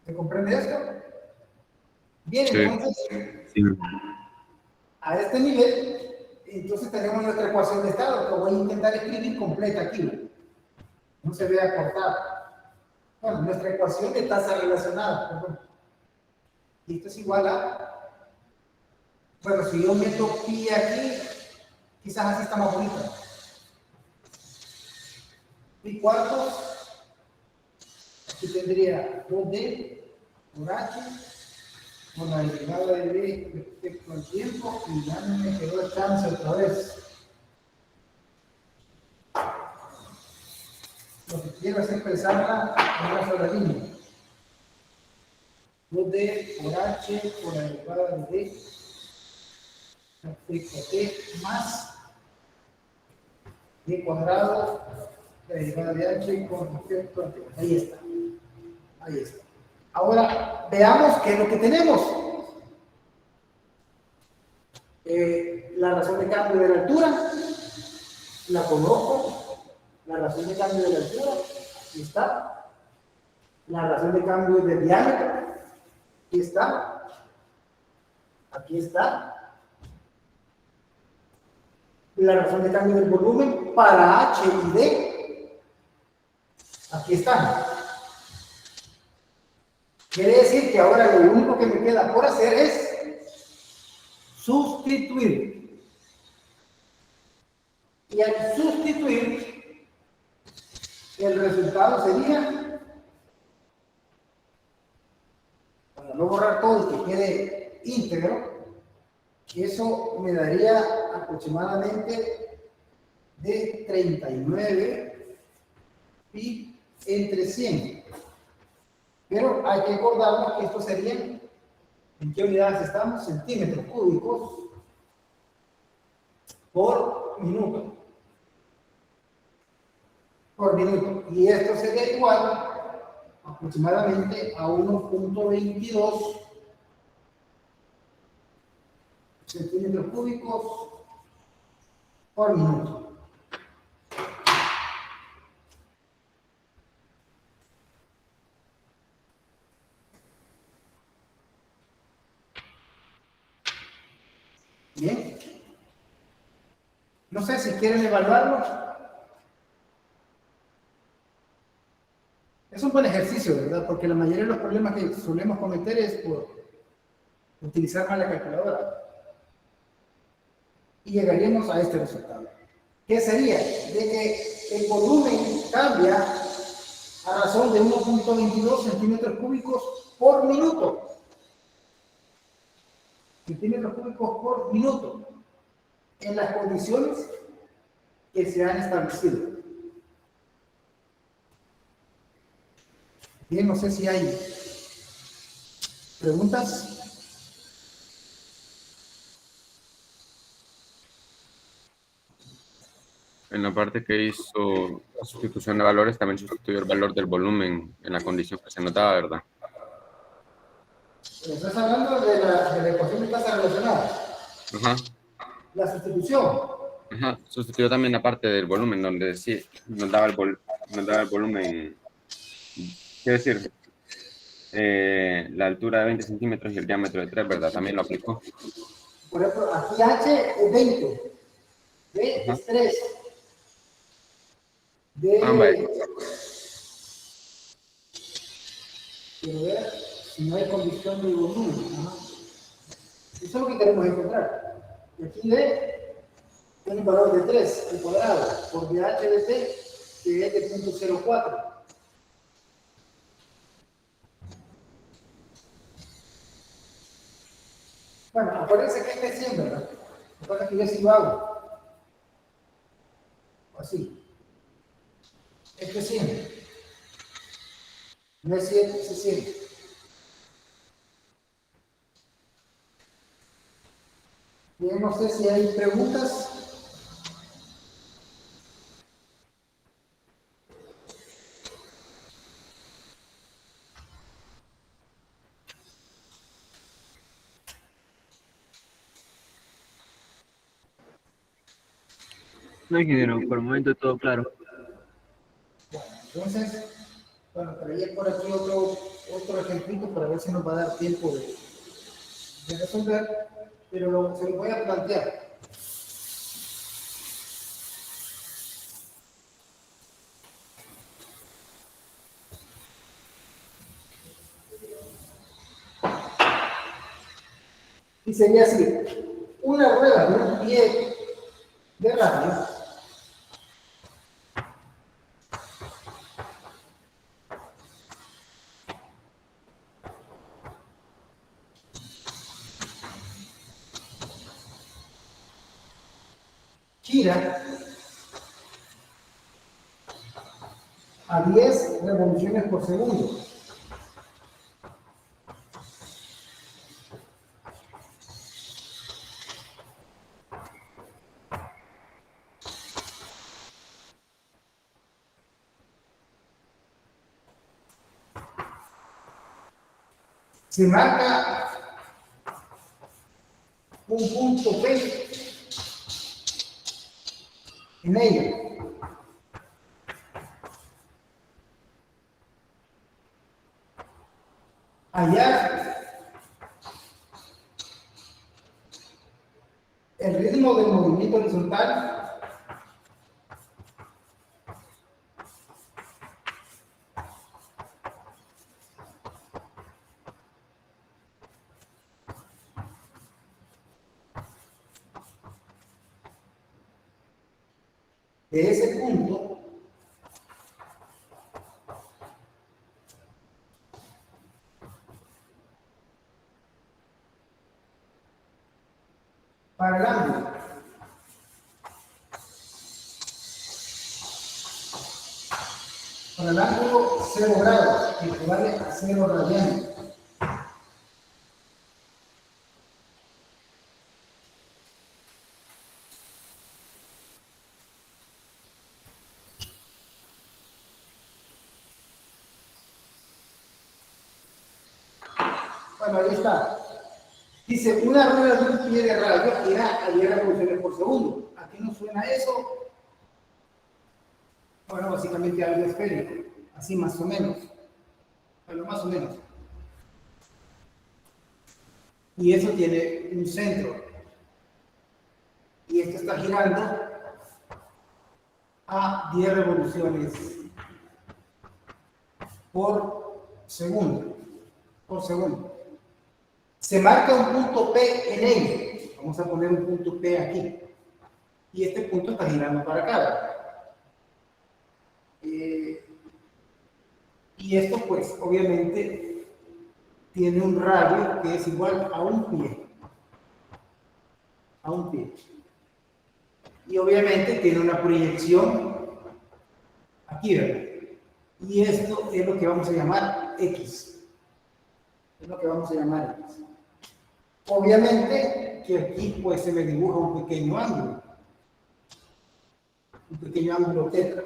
¿Se comprende esto? Bien, Sí. entonces, Sí. a este nivel, entonces tenemos nuestra ecuación de estado, que voy a intentar escribir completa aquí. No se vea cortada. bueno, nuestra ecuación de tasa relacionada, perdón. Y esto es igual a, bueno, si yo meto pi aquí, quizás así está más bonito. Pi cuartos, aquí tendría 2D por H, con la derivada de B respecto al tiempo, y ya no me quedó el chance otra vez. Lo que quiero es expresarla en una sola línea. 2D por H por la derivada de D respecto a T más D cuadrado, la derivada de H con respecto a T. Ahí está. Ahí está. Ahora, veamos qué es lo que tenemos. La razón de cambio de la altura, la conozco. La razón de cambio de la altura, aquí está. La razón de cambio de diámetro, aquí está. Aquí está. La razón de cambio del volumen para H y D, aquí están. Quiere decir que ahora lo único que me queda por hacer es sustituir. Y al sustituir, el resultado sería, para no borrar todo y que quede íntegro, eso me daría aproximadamente de 39 pi entre 100. Pero hay que acordarnos que esto sería, ¿en qué unidades estamos? Centímetros cúbicos por minuto. Por minuto. Y esto sería igual aproximadamente a 1.22 centímetros cúbicos por minuto. Bien. No sé si quieren evaluarlo. Es un buen ejercicio, ¿verdad? Porque la mayoría de los problemas que solemos cometer es por utilizar mal la calculadora. Y llegaríamos a este resultado. ¿Qué sería? De que el volumen cambia a razón de 1.22 centímetros cúbicos por minuto. Centímetros cúbicos por minuto. En las condiciones que se han establecido. Bien, no sé si hay preguntas. En la parte que hizo sustitución de valores, también sustituyó el valor del volumen en la condición que se notaba, ¿verdad? Estás hablando de la ecuación de tasa relacionada. Ajá. La sustitución. Ajá. Sustituyó también la parte del volumen, donde sí nos daba el volumen. Quiero decir, la altura de 20 centímetros y el diámetro de 3, ¿verdad? También lo aplicó. Por ejemplo, aquí H es 20, B es 3, D vale. quiero ver si no hay condición de volumen. Ajá. Eso es lo que queremos encontrar. Y aquí D tiene un valor de 3 al cuadrado por DH de T, que es de 0.04. Bueno, acuérdense que este es 100, ¿verdad? Recuerda que yo sí lo hago. Así. Este es 100. No es 100, es 100. Bien, no sé si hay preguntas. No, ingeniero, por el momento todo claro. Entonces, bueno, traía por aquí otro ejemplito para ver si nos va a dar tiempo de resolver, pero se lo voy a plantear. Y sería así, una rueda de un pie de radio gira a 10 revoluciones por segundo. Se marca un punto P en ella. Hallar el ritmo del movimiento horizontal de ese punto para el ángulo. Para el ángulo 0 grados, que equivale a 0 radianes. Bueno, ahí está. Dice, una rueda de un pie de radio irá a 10 revoluciones por segundo. ¿A qué nos suena eso? Bueno, básicamente algo esférico, así más o menos. Bueno, más o menos. Y eso tiene un centro. Y esto está girando a 10 revoluciones por segundo. Por segundo. Se marca un punto P en él. Vamos a poner un punto P aquí. Y este punto está girando para acá. Y esto, pues, obviamente, tiene un radio que es igual a un pie. A un pie. Y obviamente tiene una proyección aquí, ¿verdad? Y esto es lo que vamos a llamar X. Es lo que vamos a llamar X. Obviamente que aquí pues se me dibuja un pequeño ángulo. Un pequeño ángulo tetra.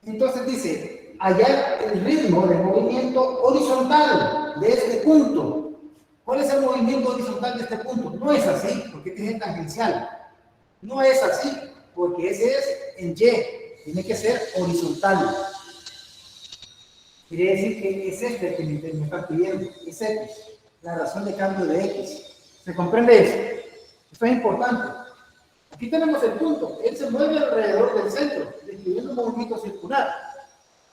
Entonces dice, hallar el ritmo del movimiento horizontal de este punto. ¿Cuál es el movimiento horizontal de este punto? No es así, porque este es tangencial. No es así, porque ese es en Y. Tiene que ser horizontal. Quiere decir que es este que me está pidiendo. Es X. La razón de cambio de X. ¿Se comprende eso? Esto es importante. Aquí tenemos el punto. Él se mueve alrededor del centro, describiendo un movimiento circular.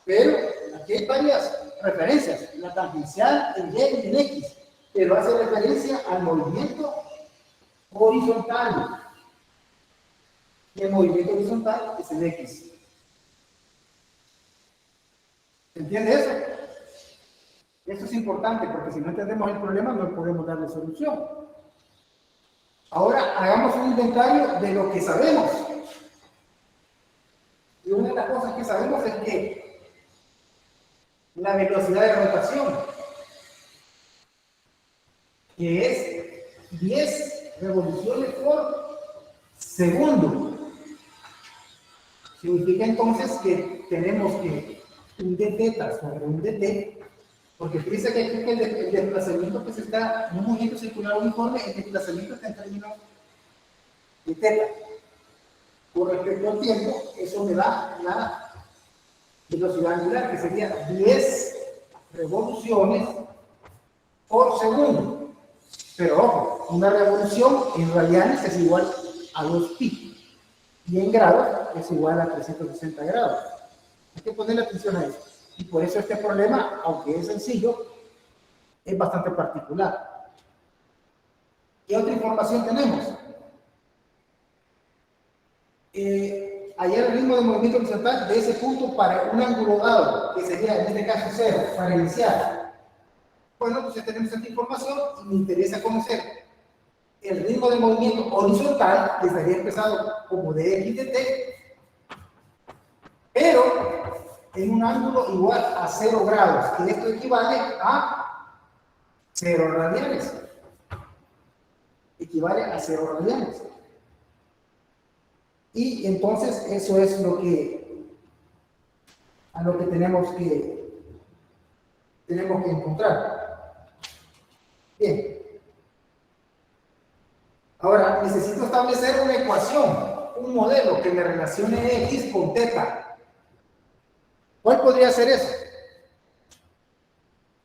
Pero aquí hay varias referencias. La tangencial en Y y en X. Pero hace referencia al movimiento horizontal. Y el movimiento horizontal es el X. ¿Se entiende eso? Esto es importante porque si no entendemos el problema no podemos darle solución. Ahora hagamos un inventario de lo que sabemos. Y una de las cosas que sabemos es que la velocidad de rotación, que es 10 revoluciones por segundo, significa entonces que tenemos que un dθ sobre un dt, porque fíjense que aquí el desplazamiento que se está en un movimiento circular uniforme, el desplazamiento está en términos de θ. Con respecto al tiempo, eso me da la velocidad angular, que sería 10 revoluciones por segundo. Pero ojo, una revolución en radianes es igual a 2pi, y en grados es igual a 360 grados. Hay que ponerle atención a eso. Y por eso este problema, aunque es sencillo, es bastante particular. ¿Qué otra información tenemos? Hallar el ritmo de movimiento horizontal de ese punto para un ángulo dado, que sería en este caso 0, para iniciar. Bueno, entonces tenemos esta información y me interesa conocer el ritmo de movimiento horizontal, que estaría empezado como dx de t, pero en un ángulo igual a 0 grados, que esto equivale a 0 radianes. Equivale a 0 radianes. Y entonces eso es lo que tenemos que encontrar. Bien. Ahora necesito establecer una ecuación, un modelo que me relacione x con θ. ¿Cuál podría ser eso?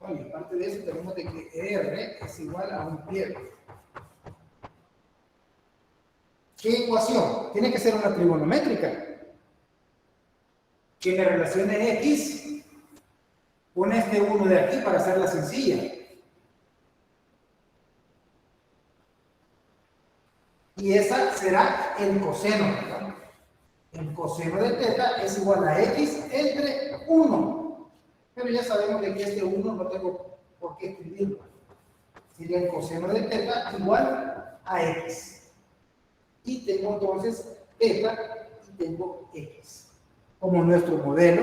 Bueno, aparte de eso tenemos de que R es igual a un pie. ¿Qué ecuación? Tiene que ser una trigonométrica que me relacione x con este 1 de aquí para hacerla sencilla. Y esa será el coseno, ¿verdad? El coseno de θ es igual a x entre 1. Pero ya sabemos de que este 1 no tengo por qué escribirlo. Sería el coseno de θ igual a x. Y tengo entonces θ y tengo x como nuestro modelo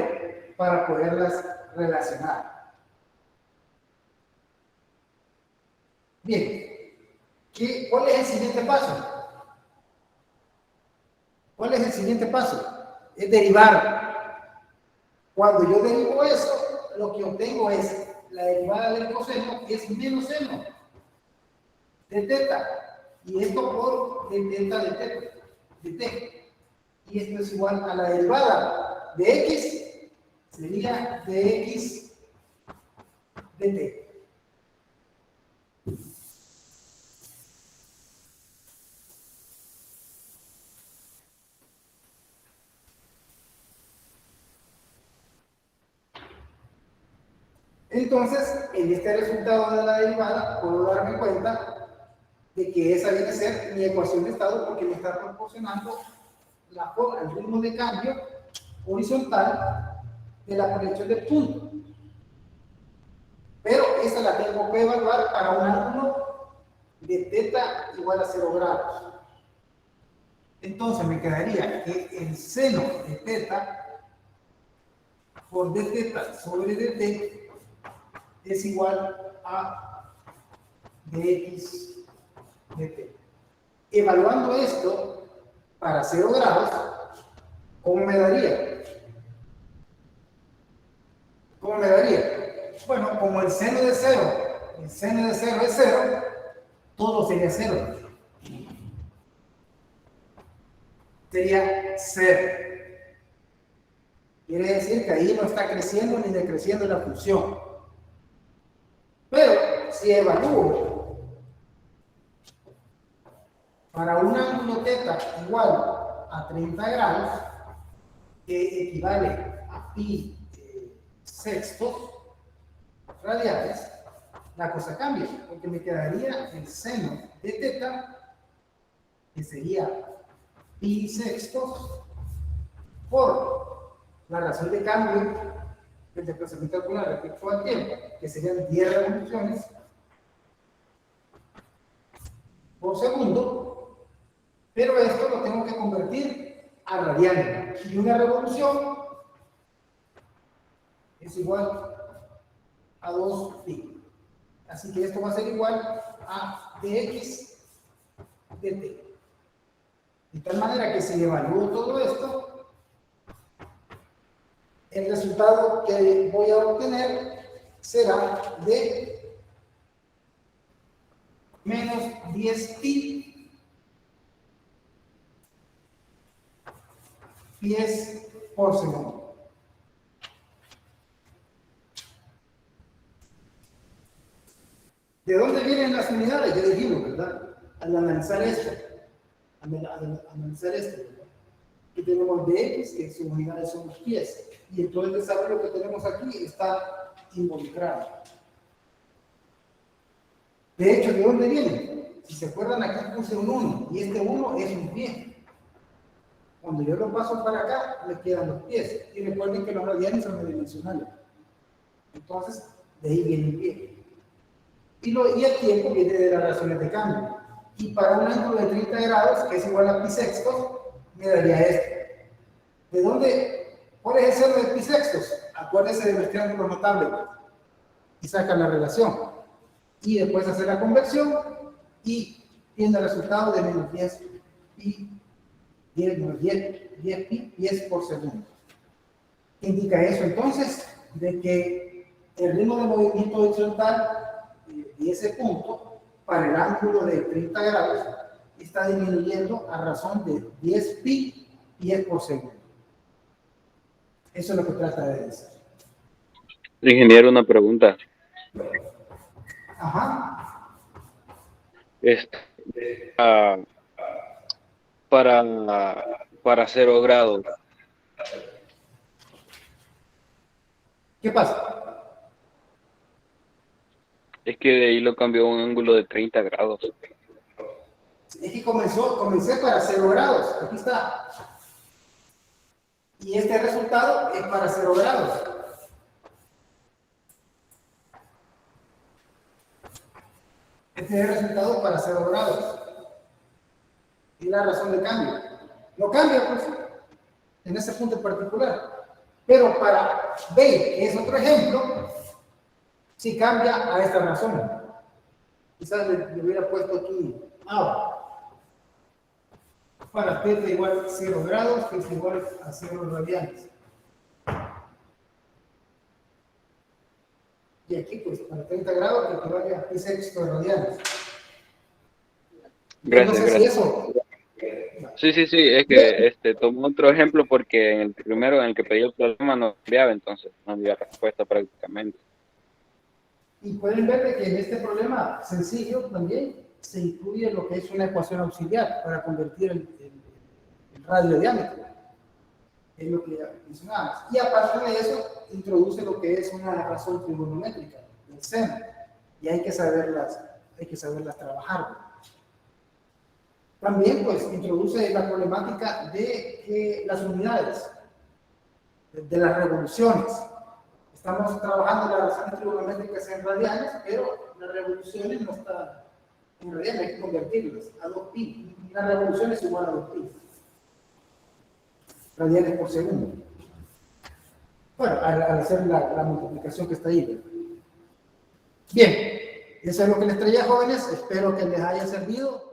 para poderlas relacionar. Bien, ¿cuál es el siguiente paso? ¿Cuál es el siguiente paso? Es derivar. Cuando yo derivo eso, lo que obtengo es la derivada del coseno, que es menos seno de θ. Y esto por de θ de t. Y esto es igual a la derivada de x, sería dx de t. Entonces, en este resultado de la derivada, puedo darme cuenta de que esa viene a ser mi ecuación de estado porque me está proporcionando el ritmo de cambio horizontal de la proyección del punto. Pero esa la tengo que evaluar para un ángulo de θ igual a 0 grados. Entonces me quedaría que el seno de θ por dθ sobre dt es igual a dx de t. Evaluando esto para 0 grados, ¿cómo me daría? ¿Cómo me daría? Bueno, como el seno de 0 es 0, todo sería 0. Sería 0. Quiere decir que ahí no está creciendo ni decreciendo la función. Pero si evalúo para un ángulo θ igual a 30 grados, que equivale a pi sextos radianes, la cosa cambia, porque me quedaría el seno de θ, que sería pi sextos, por la razón de cambio del desplazamiento angular respecto al tiempo, que serían 10 revoluciones por segundo. Pero esto lo tengo que convertir a radianes. Y una revolución es igual a 2pi. Así que esto va a ser igual a dx de t. De tal manera que si evalúo todo esto, el resultado que voy a obtener será de menos 10pi pies por segundo. ¿De dónde vienen las unidades? Ya dijimos, ¿verdad? Al analizar esto. Aquí tenemos dx, que sus unidades son los pies. Y en todo el desarrollo que tenemos aquí está involucrado. De hecho, ¿de dónde vienen? Si se acuerdan, aquí puse un 1 y este 1 es un pie. Cuando yo lo paso para acá, me quedan los pies. Y recuerden que los radianes son bidimensionales. Entonces, de ahí viene el pie. Y el tiempo viene de las relaciones de cambio. Y para un ángulo de 30 grados, que es igual a pi sextos, me daría este. ¿De dónde? ¿Cuál es el seno de pi sextos? Acuérdense de los triángulos notables. Y sacan la relación. Y después hacer la conversión y tiene el resultado de menos 10 pi, 10 pi, 10 por segundo. ¿Qué indica eso entonces? De que el ritmo de movimiento horizontal de ese punto para el ángulo de 30 grados está disminuyendo a razón de 10 pi, 10 por segundo. Eso es lo que trata de decir. Ingeniero, una pregunta. Ajá. Para 0 grados. ¿Qué pasa? Es que de ahí lo cambió a un ángulo de 30 grados. Es que comencé para 0 grados. Aquí está. Y este resultado es para 0 grados. Este es el resultado para 0 grados. Y la razón de cambio. No cambia, pues, en ese punto en particular. Pero para B, que es otro ejemplo, sí cambia a esta razón. Quizás le hubiera puesto aquí ahora. Para θ igual a 0 grados, que es igual a 0 radianes. Y aquí, pues, para 30 grados, que equivale a pi sexto de radianes. Gracias, No sé si gracias. eso. Sí, es que tomó otro ejemplo porque en el primero en el que pedí el problema no cambiaba, entonces no había respuesta prácticamente. Y pueden ver de que en este problema sencillo también se incluye lo que es una ecuación auxiliar para convertir el radio de diámetro. Es lo que ya mencionábamos. Y aparte de eso, introduce lo que es una razón trigonométrica del seno. Y hay que saberlas trabajar. También, pues, introduce la problemática de las unidades, de las revoluciones. Estamos trabajando las razones trigonométricas en radianes, pero las revoluciones no están en radianes, hay que convertirlas a 2pi. Una revolución es igual a 2pi. Radianes por segundo. Bueno, al hacer la multiplicación que está ahí. Bien, eso es lo que les traía, jóvenes. Espero que les haya servido.